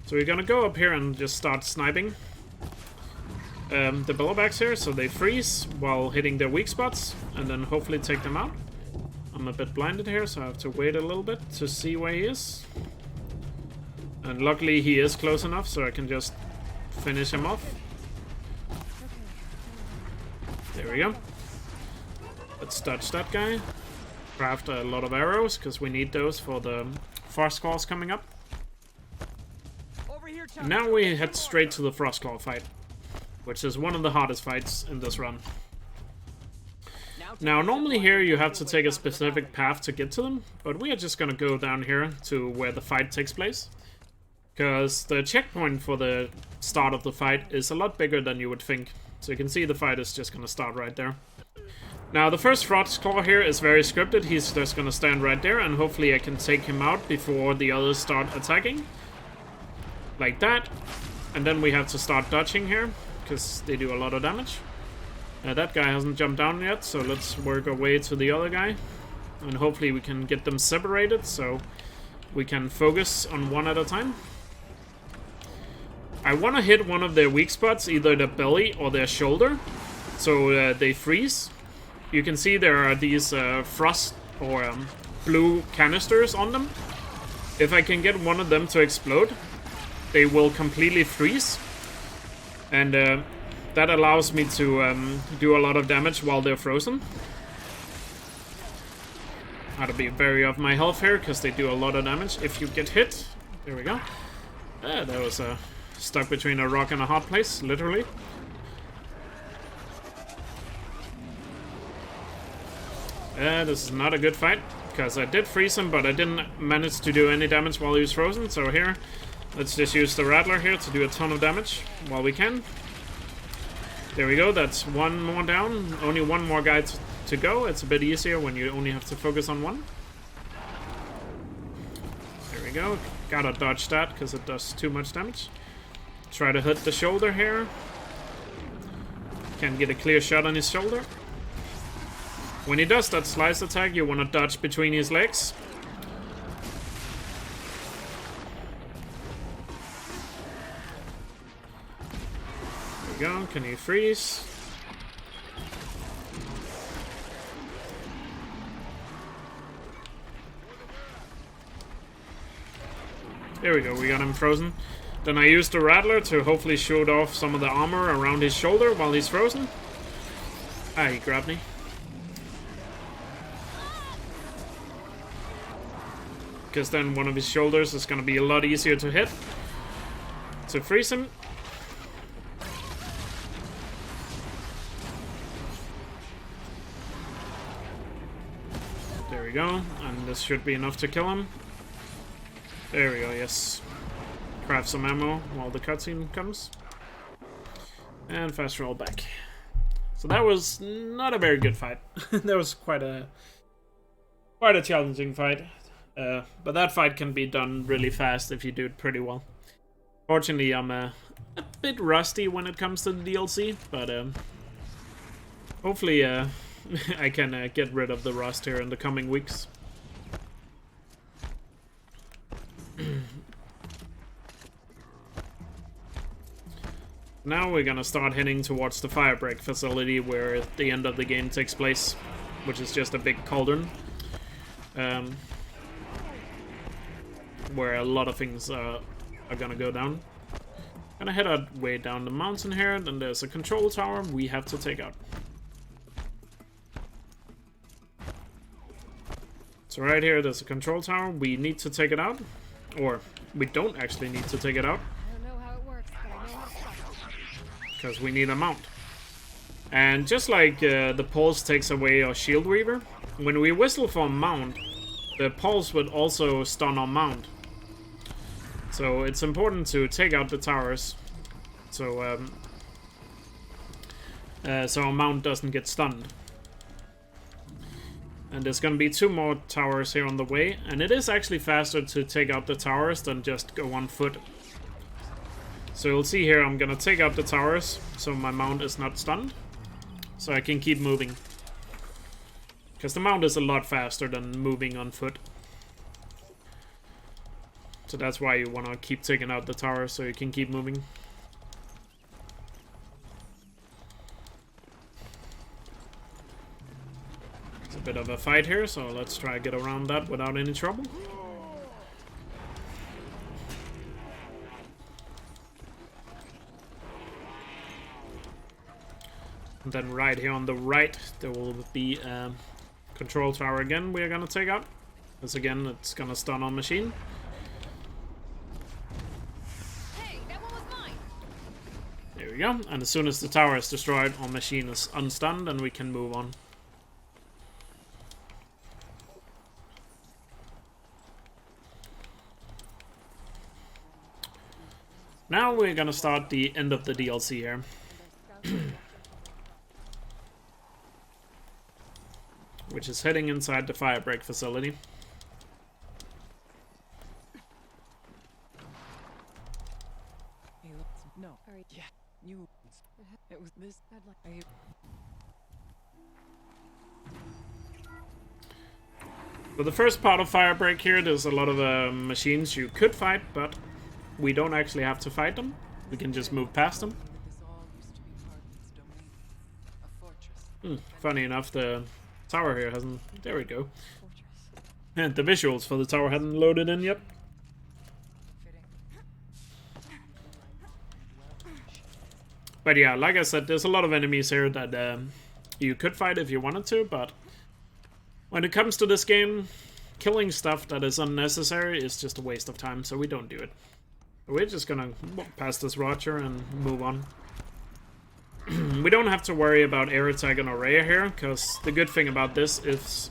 So we're gonna go up here and just start sniping the Bellowbacks here, so they freeze while hitting their weak spots, and then hopefully take them out. I'm a bit blinded here, so I have to wait a little bit to see where he is. And luckily he is close enough, so I can just finish him off. There we go. Let's dodge that guy. Craft a lot of arrows, because we need those for the Frostclaws coming up. And now we head straight to the Frostclaw fight, which is one of the hardest fights in this run. Now, normally here you have to take a specific path to get to them, but we are just gonna go down here to where the fight takes place. Because the checkpoint for the start of the fight is a lot bigger than you would think. So you can see the fight is just going to start right there. Now the first Frog's Claw here is very scripted. He's just going to stand right there, and hopefully I can take him out before the others start attacking. Like that. And then we have to start dodging here, because they do a lot of damage. That guy hasn't jumped down yet, so let's work our way to the other guy. And hopefully we can get them separated, so we can focus on one at a time. I want to hit one of their weak spots, either their belly or their shoulder, so they freeze. You can see there are these frost or blue canisters on them. If I can get one of them to explode, they will completely freeze. And that allows me to do a lot of damage while they're frozen. I have to be very off my health here, because they do a lot of damage if you get hit. There we go. That was stuck between a rock and a hard place, literally. This is not a good fight, because I did freeze him, but I didn't manage to do any damage while he was frozen. So here, let's just use the Rattler here to do a ton of damage while we can. There we go, that's one more down. Only one more guy to go. It's a bit easier when you only have to focus on one. There we go. Gotta dodge that, because it does too much damage. Try to hit the shoulder here. Can get a clear shot on his shoulder. When he does that slice attack, you want to dodge between his legs. There we go. Can he freeze? There we go, we got him frozen. Then I used the Rattler to hopefully shoot off some of the armor around his shoulder while he's frozen. Ah, he grabbed me. Because then one of his shoulders is going to be a lot easier to hit. To freeze him. There we go, and this should be enough to kill him. There we go, yes. Craft some ammo while the cutscene comes. And fast roll back. So that was not a very good fight. That was quite a challenging fight. But that fight can be done really fast if you do it pretty well. Fortunately, I'm a bit rusty when it comes to the DLC, but hopefully I can get rid of the rust here in the coming weeks. Now we're gonna start heading towards the Firebreak facility where the end of the game takes place, which is just a big cauldron. Where a lot of things are gonna go down. Gonna head our way down the mountain here, then there's a control tower we have to take out. So right here there's a control tower, we need to take it out. Or, we don't actually need to take it out. I don't know how it works, but I know how to stop it. Because we need a mount. And just like the pulse takes away our shield weaver, when we whistle for a mount, the pulse would also stun our mount. So it's important to take out the towers, so our mount doesn't get stunned. And there's gonna be 2 more towers here on the way, and it is actually faster to take out the towers than just go on foot. So you'll see here I'm gonna take out the towers so my mount is not stunned, so I can keep moving. Because the mount is a lot faster than moving on foot. So that's why you want to keep taking out the tower so you can keep moving. It's a bit of a fight here, so let's try to get around that without any trouble. And then right here on the right there will be a control tower again we're gonna take out. Because again it's gonna stun our machine. There we go, and as soon as the tower is destroyed, our machine is unstunned and we can move on. Now we're gonna start the end of the DLC here. Which is heading inside the firebreak facility. No. Yeah. You. It was this. For the first part of firebreak here, there's a lot of machines you could fight, but we don't actually have to fight them. We can just move past them. Funny enough, the tower here hasn't... There we go. And the visuals for the tower hadn't loaded in yet. But yeah, like I said, there's a lot of enemies here that you could fight if you wanted to, but when it comes to this game, killing stuff that is unnecessary is just a waste of time, so we don't do it. We're just gonna walk past this Roger and move on. We don't have to worry about air attack and Aurea here, because the good thing about this is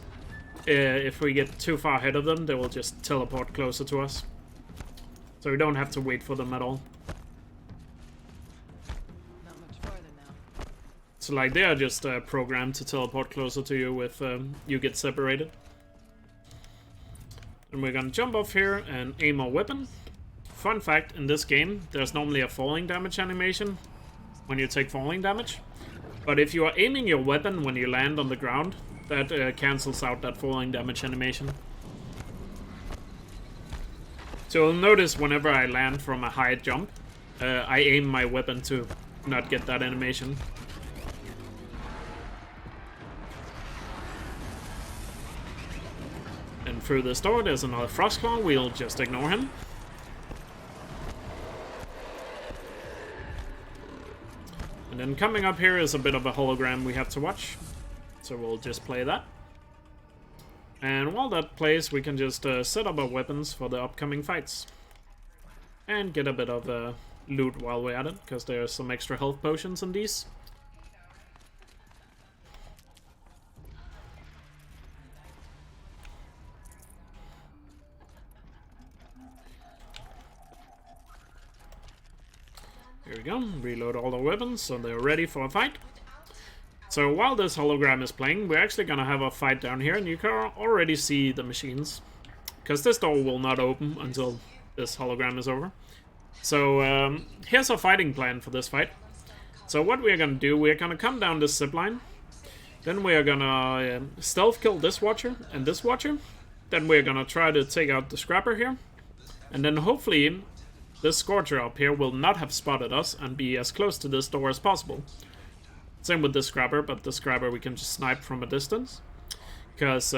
if we get too far ahead of them, they will just teleport closer to us. So we don't have to wait for them at all. Not much farther now. So like they are just programmed to teleport closer to you if you get separated. And we're gonna jump off here and aim our weapon. Fun fact, in this game, there's normally a falling damage animation when you take falling damage. But if you are aiming your weapon when you land on the ground, that cancels out that falling damage animation. So you'll notice whenever I land from a high jump, I aim my weapon to not get that animation. And through this door there's another Frostclaw, we'll just ignore him. And then coming up here is a bit of a hologram we have to watch. So we'll just play that. And while that plays, we can just set up our weapons for the upcoming fights. And get a bit of loot while we're at it, because there's some extra health potions in these. Here we go, reload all the weapons so they're ready for a fight. So while this hologram is playing, we're actually gonna have a fight down here, and you can already see the machines. Because this door will not open until this hologram is over. So here's our fighting plan for this fight. So what we're gonna do, we're gonna come down this zipline. Then we're gonna stealth kill this watcher and this watcher. Then we're gonna try to take out the scrapper here. And then hopefully this Scorcher up here will not have spotted us and be as close to this door as possible. Same with this Scrapper, but the Scrapper we can just snipe from a distance. Because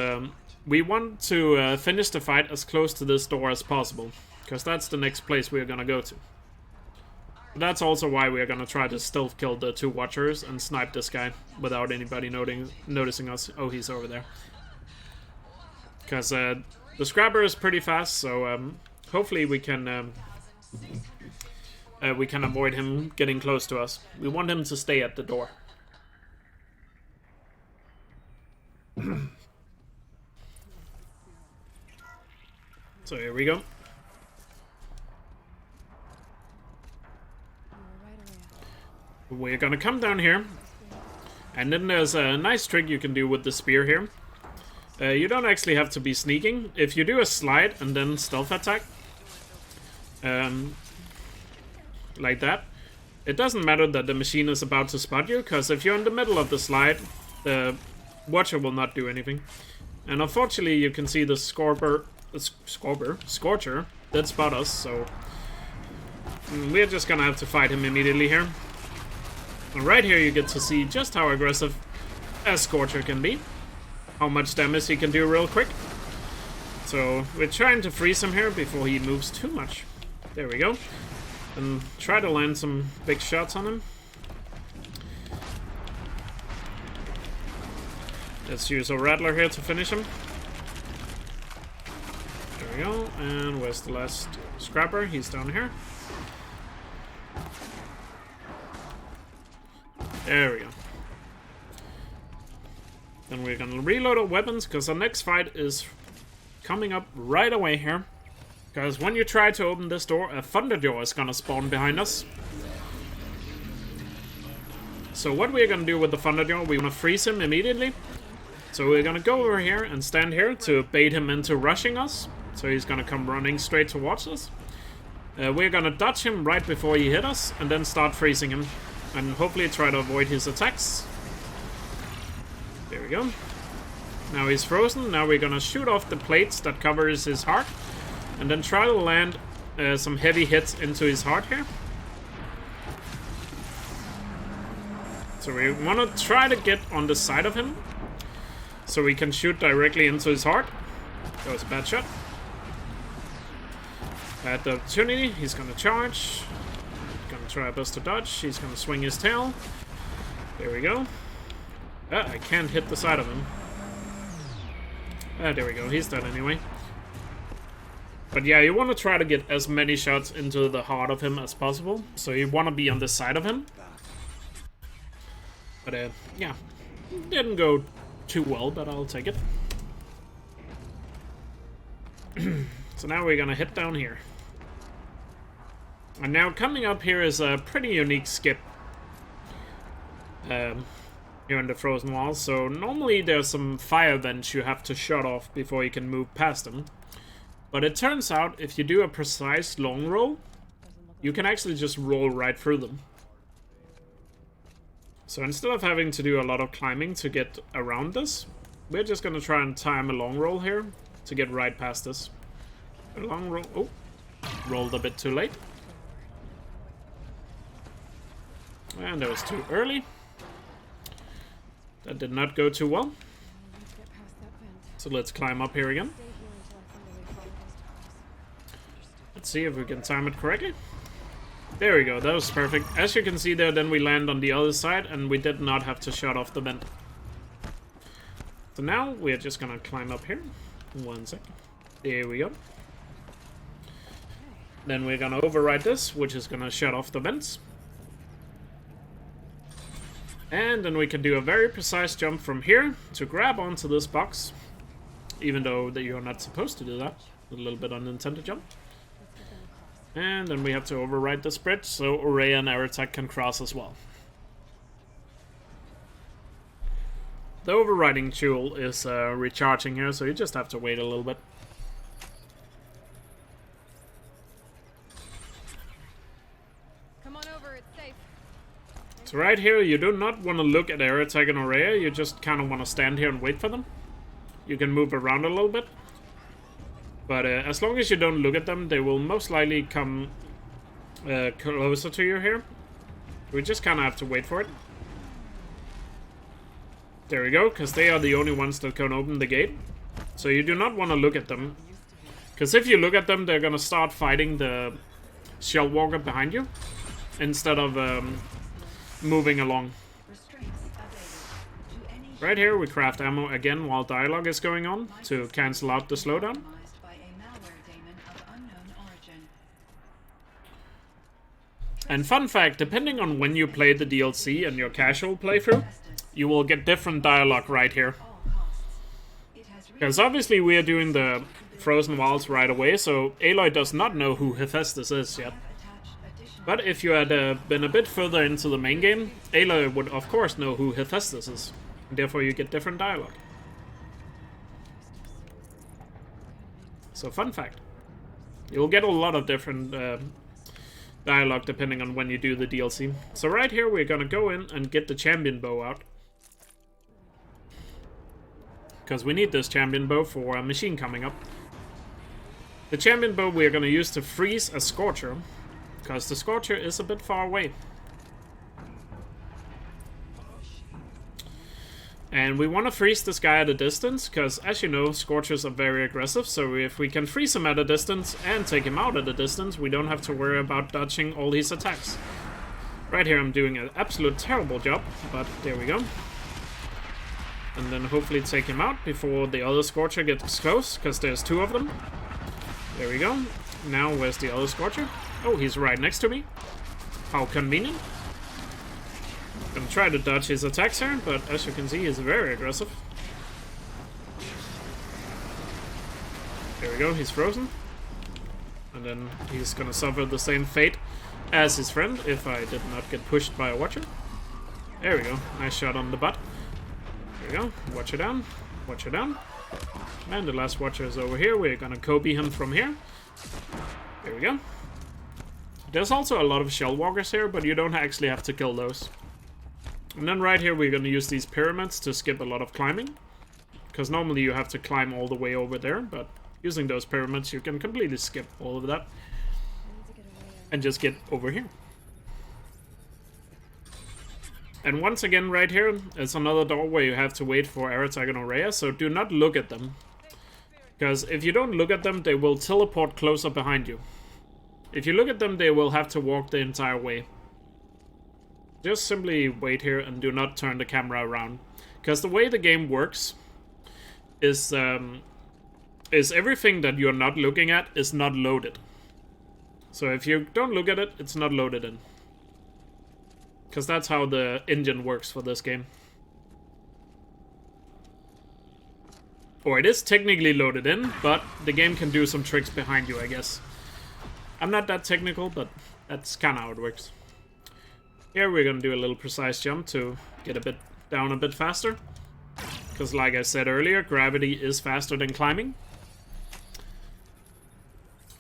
we want to finish the fight as close to this door as possible. Because that's the next place we're gonna go to. But that's also why we're gonna try to stealth kill the two Watchers and snipe this guy without anybody noticing us. Oh, he's over there. Because the Scrapper is pretty fast, so hopefully we can avoid him getting close to us. We want him to stay at the door. So here we go. We're gonna come down here. And then there's a nice trick you can do with the spear here. You don't actually have to be sneaking. If you do a slide and then stealth attack, like that, it doesn't matter that the machine is about to spot you, because if you're in the middle of the slide, the Watcher will not do anything. And unfortunately you can see the Scorcher did spot us, so we're just gonna have to fight him immediately here. And right here you get to see just how aggressive a Scorcher can be, how much damage he can do real quick. So we're trying to freeze him here before he moves too much. There we go. And try to land some big shots on him. Let's use a Rattler here to finish him. There we go. And where's the last Scrapper? He's down here. There we go. Then we're gonna reload our weapons, because our next fight is coming up right away here. Because when you try to open this door, a Thunderjaw is gonna spawn behind us. So what we're gonna do with the Thunderjaw, we wanna freeze him immediately. So we're gonna go over here and stand here to bait him into rushing us. So he's gonna come running straight towards us. We're gonna dodge him right before he hit us, and then start freezing him. And hopefully try to avoid his attacks. There we go. Now he's frozen. Now we're gonna shoot off the plates that covers his heart. And then try to land some heavy hits into his heart here. So we wanna try to get on the side of him. So we can shoot directly into his heart. That was a bad shot. At the opportunity, he's gonna charge. Gonna try our best to dodge. He's gonna swing his tail. There we go. I can't hit the side of him. There we go. He's dead anyway. But yeah, you want to try to get as many shots into the heart of him as possible. So you want to be on the side of him. But yeah, didn't go too well, but I'll take it. So now we're gonna hit down here. And now coming up here is a pretty unique skip. Here in the frozen walls. So normally there's some fire vents you have to shut off before you can move past them. But it turns out if you do a precise long roll, you can actually just roll right through them. So instead of having to do a lot of climbing to get around this, we're just gonna try and time a long roll here to get right past this. A long roll. Oh, rolled a bit too late. And that was too early. That did not go too well. So let's climb up here again. Let's see if we can time it correctly. There we go, that was perfect. As you can see there, then we land on the other side and we did not have to shut off the vent. So now we're just gonna climb up here. 1 second. There we go. Then we're gonna override this, which is gonna shut off the vents. And then we can do a very precise jump from here to grab onto this box. Even though that you're not supposed to do that. A little bit unintended jump. And then we have to override this bridge so Aurea and Aratak can cross as well. The overriding tool is recharging here, so you just have to wait a little bit. Come on over, it's safe. So right here, you do not want to look at Aratak and Aurea, you just kind of want to stand here and wait for them. You can move around a little bit. But as long as you don't look at them, they will most likely come closer to you here. We just kind of have to wait for it. There we go, because they are the only ones that can open the gate. So you do not want to look at them. Because if you look at them, they're going to start fighting the Shell Walker behind you. Instead of moving along. Right here, we craft ammo again while dialogue is going on to cancel out the slowdown. And fun fact, depending on when you play the DLC and your casual playthrough, you will get different dialogue right here. Because obviously we are doing the Frozen Wilds right away, so Aloy does not know who Hephaestus is yet. But if you had been a bit further into the main game, Aloy would of course know who Hephaestus is. And therefore you get different dialogue. So fun fact. You'll get a lot of different dialogue depending on when you do the DLC. So right here we're gonna go in and get the champion bow out. Because we need this champion bow for a machine coming up. The champion bow we're gonna use to freeze a Scorcher. Because the Scorcher is a bit far away. And we want to freeze this guy at a distance, because as you know, Scorchers are very aggressive, so if we can freeze him at a distance and take him out at a distance, we don't have to worry about dodging all his attacks. Right here I'm doing an absolute terrible job, but there we go. And then hopefully take him out before the other Scorcher gets close, because there's two of them. There we go. Now where's the other Scorcher? Oh, he's right next to me. How convenient. I'm trying to dodge his attacks here, but as you can see, he's very aggressive. There we go, he's frozen. And then he's gonna suffer the same fate as his friend if I did not get pushed by a watcher. There we go. Nice shot on the butt. There we go. Watcher down. Watcher down. And the last watcher is over here. We're gonna Kobe him from here. There we go. There's also a lot of shell walkers here, but you don't actually have to kill those. And then right here we're gonna use these pyramids to skip a lot of climbing. Because normally you have to climb all the way over there, but using those pyramids you can completely skip all of that. And just get over here. And once again right here is another door where you have to wait for Eretag and Aurea, so do not look at them. Because if you don't look at them, they will teleport closer behind you. If you look at them, they will have to walk the entire way. Just simply wait here and do not turn the camera around. Because the way the game works is everything that you're not looking at is not loaded. So if you don't look at it, it's not loaded in. Because that's how the engine works for this game. Or it is technically loaded in, but the game can do some tricks behind you, I guess. I'm not that technical, but that's kind of how it works. Here we're going to do a little precise jump to get a bit down a bit faster. Because like I said earlier, gravity is faster than climbing.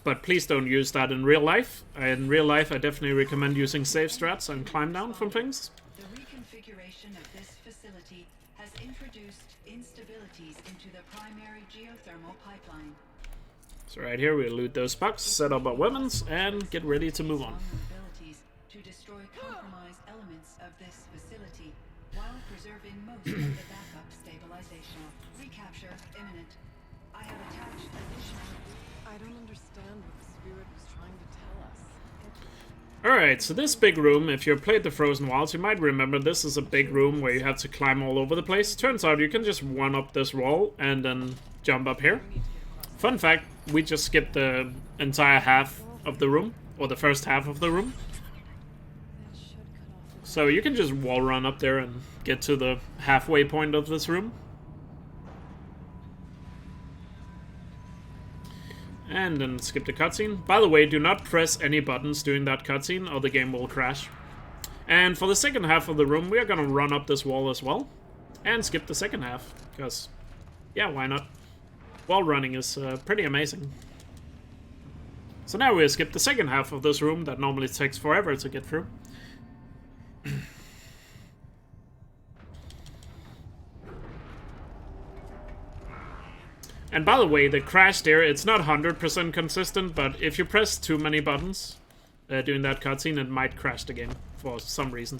But please don't use that in real life. In real life, I definitely recommend using safe strats and climb down from things. The reconfiguration of this facility has introduced instabilities into the primary geothermal pipeline. So right here, we'll loot those bugs, set up our weapons, and get ready to move on. Abilities to destroy compromised elements of this facility while preserving most of the backup stabilization. Recapture imminent. I have attached additional. I don't understand what the spirit was trying to tell us. Alright, so this big room, if you've played the Frozen Wilds, you might remember this is a big room where you have to climb all over the place. Turns out you can just run up this wall and then jump up here. Fun fact, we just skipped the entire half of the room, or the first half of the room. So you can just wall run up there and get to the halfway point of this room. And then skip the cutscene. By the way, do not press any buttons during that cutscene or the game will crash. And for the second half of the room, we are gonna run up this wall as well. And skip the second half, because, yeah, why not? Wall running is pretty amazing. So now we'll skip the second half of this room that normally takes forever to get through. And by the way, the crash there, it's not 100% consistent, but if you press too many buttons during that cutscene, it might crash the game for some reason.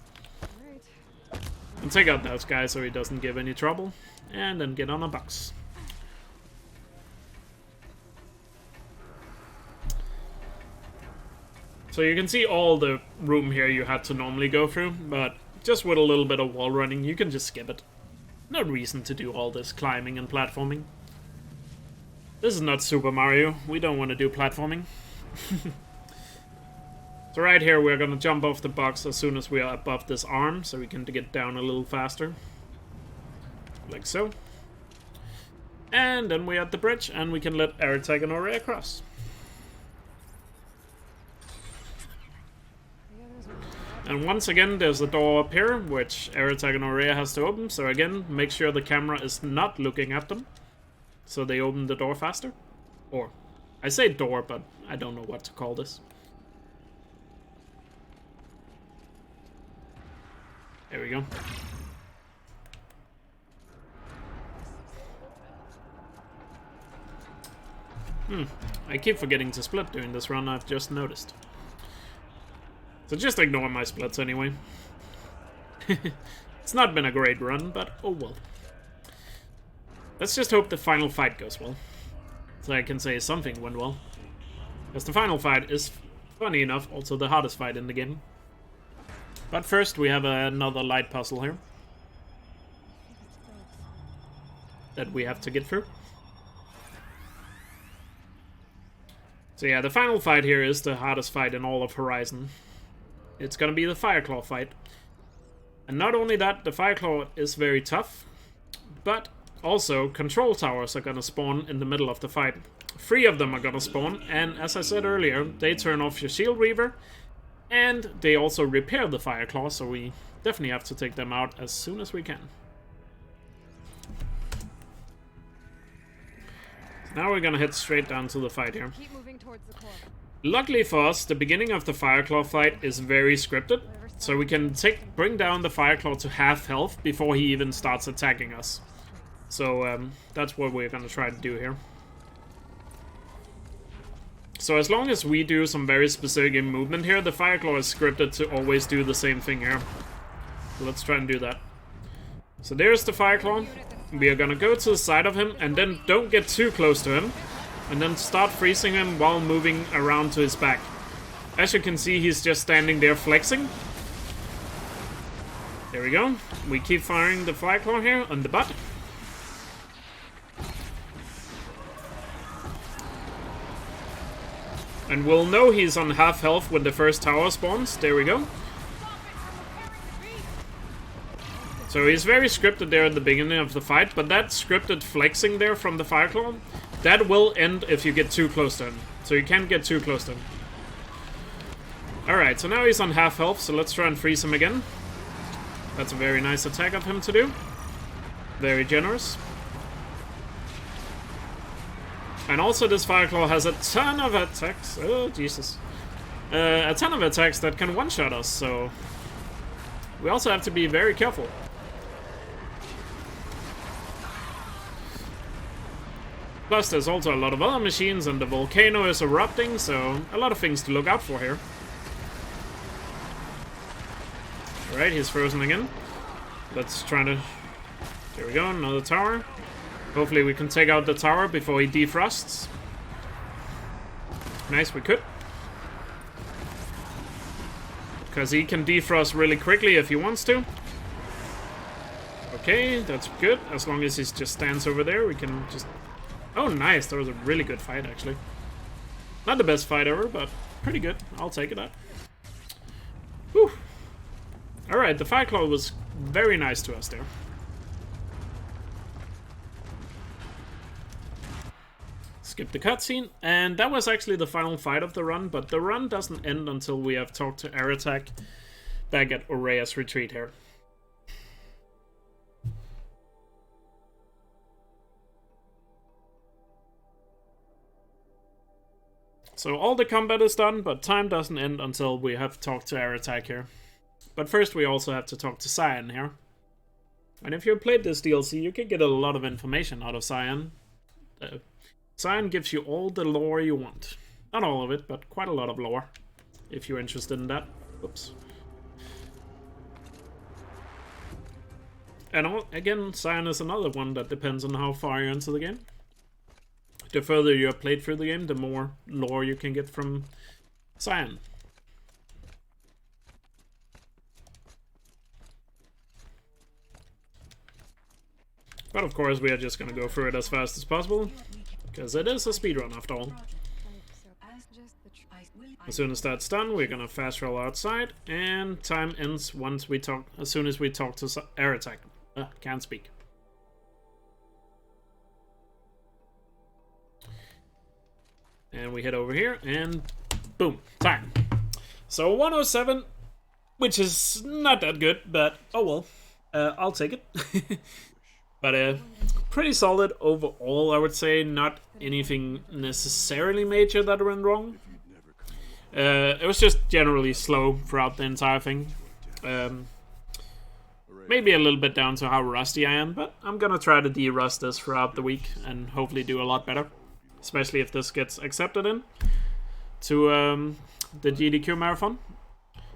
And take out those guys so he doesn't give any trouble. And then get on a box. So you can see all the room here you had to normally go through, but just with a little bit of wall running, you can just skip it. No reason to do all this climbing and platforming. This is not Super Mario. We don't want to do platforming. So right here, we're gonna jump off the box as soon as we are above this arm, so we can get down a little faster. Like so. And then we're at the bridge, and we can let Eretag and Aurea across. And once again, there's a door up here, which Eretag and Aurea has to open. So again, make sure the camera is not looking at them, so they open the door faster. Or, I say door, but I don't know what to call this. There we go. I keep forgetting to split during this run, I've just noticed. So just ignore my splits anyway. It's not been a great run, but oh well. Let's just hope the final fight goes well. So I can say something went well. Because the final fight is, funny enough, also the hardest fight in the game. But first we have another light puzzle here. That we have to get through. So yeah, the final fight here is the hardest fight in all of Horizon. It's gonna be the Fireclaw fight. And not only that, the Fireclaw is very tough, but Also, control towers are gonna spawn in the middle of the fight. 3 of them are gonna spawn, and as I said earlier, they turn off your shield reaver, and they also repair the fire claw, so we definitely have to take them out as soon as we can. So now we're gonna head straight down to the fight here. Keep moving towards the core. Luckily for us, the beginning of the Fireclaw fight is very scripted, so we can bring down the Fireclaw to half health before he even starts attacking us. So that's what we're gonna try to do here. So as long as we do some very specific movement here, the Fireclaw is scripted to always do the same thing here. So let's try and do that. So there's the Fireclaw. We are gonna go to the side of him, and then don't get too close to him. And then start freezing him while moving around to his back. As you can see, he's just standing there flexing. There we go. We keep firing the Fireclaw here on the butt. And we'll know he's on half health when the first tower spawns. There we go. So he's very scripted there at the beginning of the fight, but that scripted flexing there from the Fireclaw, that will end if you get too close to him. So you can't get too close to him. Alright, so now he's on half health, so let's try and freeze him again. That's a very nice attack of him to do. Very generous. And also this Fireclaw has a ton of attacks. Oh, Jesus. A ton of attacks that can one-shot us, so we also have to be very careful. Plus, there's also a lot of other machines, and the volcano is erupting, so a lot of things to look out for here. Alright, he's frozen again. Let's try to... There we go, another tower. Hopefully we can take out the tower before he defrosts. Nice, we could. Because he can defrost really quickly if he wants to. Okay, that's good. As long as he just stands over there, we can just... Oh, nice. That was a really good fight, actually. Not the best fight ever, but pretty good. I'll take it out. Whew. Alright, the Fireclaw was very nice to us there. Skip the cutscene. And that was actually the final fight of the run, but the run doesn't end until we have talked to Aratak back at Orea's retreat here. So all the combat is done, but time doesn't end until we have talked to Aratak here. But first we also have to talk to Cyan here. And if you played this DLC, you can get a lot of information out of Cyan. Cyan gives you all the lore you want. Not all of it, but quite a lot of lore. If you're interested in that. Oops. And again, Cyan is another one that depends on how far you're into the game. The further you have played through the game, the more lore you can get from Cyan. But of course, we are just gonna go through it as fast as possible, because it is a speedrun after all. As soon as that's done, we're gonna fast roll outside, and time ends once we talk. As soon as we talk to Aratak. Can't speak. And we head over here, and boom, time. So 107, which is not that good, but oh well, I'll take it. But pretty solid overall, I would say. Not anything necessarily major that went wrong. It was just generally slow throughout the entire thing. Maybe a little bit down to how rusty I am, but I'm gonna try to de-rust this throughout the week and hopefully do a lot better. Especially if this gets accepted in to the GDQ marathon.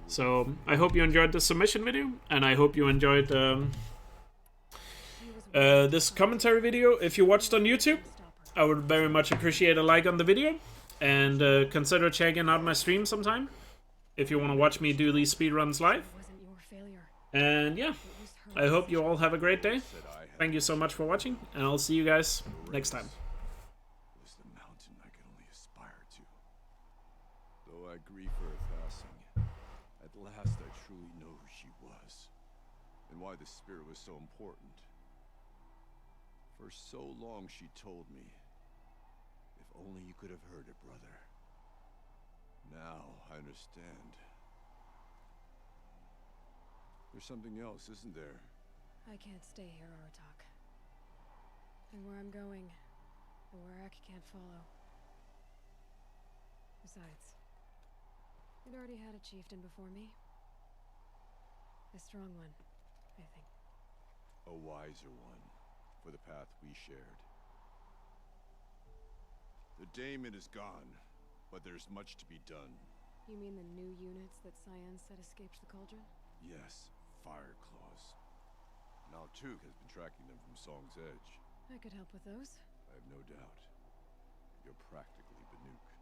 So I hope you enjoyed this submission video, and I hope you enjoyed this commentary video. If you watched on YouTube, I would very much appreciate a like on the video, and consider checking out my stream sometime if you want to watch me do these speedruns live. And yeah, I hope you all have a great day. Thank you so much for watching, and I'll see you guys next time. I grieve for her passing. At last I truly know who she was, and why the spirit was so important. For so long she told me. If only you could have heard it, brother. Now I understand. There's something else, isn't there? I can't stay here, Aratak. And where I'm going, the Weirich can't follow. Besides, it already had a chieftain before me. A strong one, I think. A wiser one, for the path we shared. The daemon is gone, but there's much to be done. You mean the new units that Cyan said escaped the cauldron? Yes, fire claws. Now Tug has been tracking them from Song's Edge. I could help with those. I have no doubt. You're practically Banuk.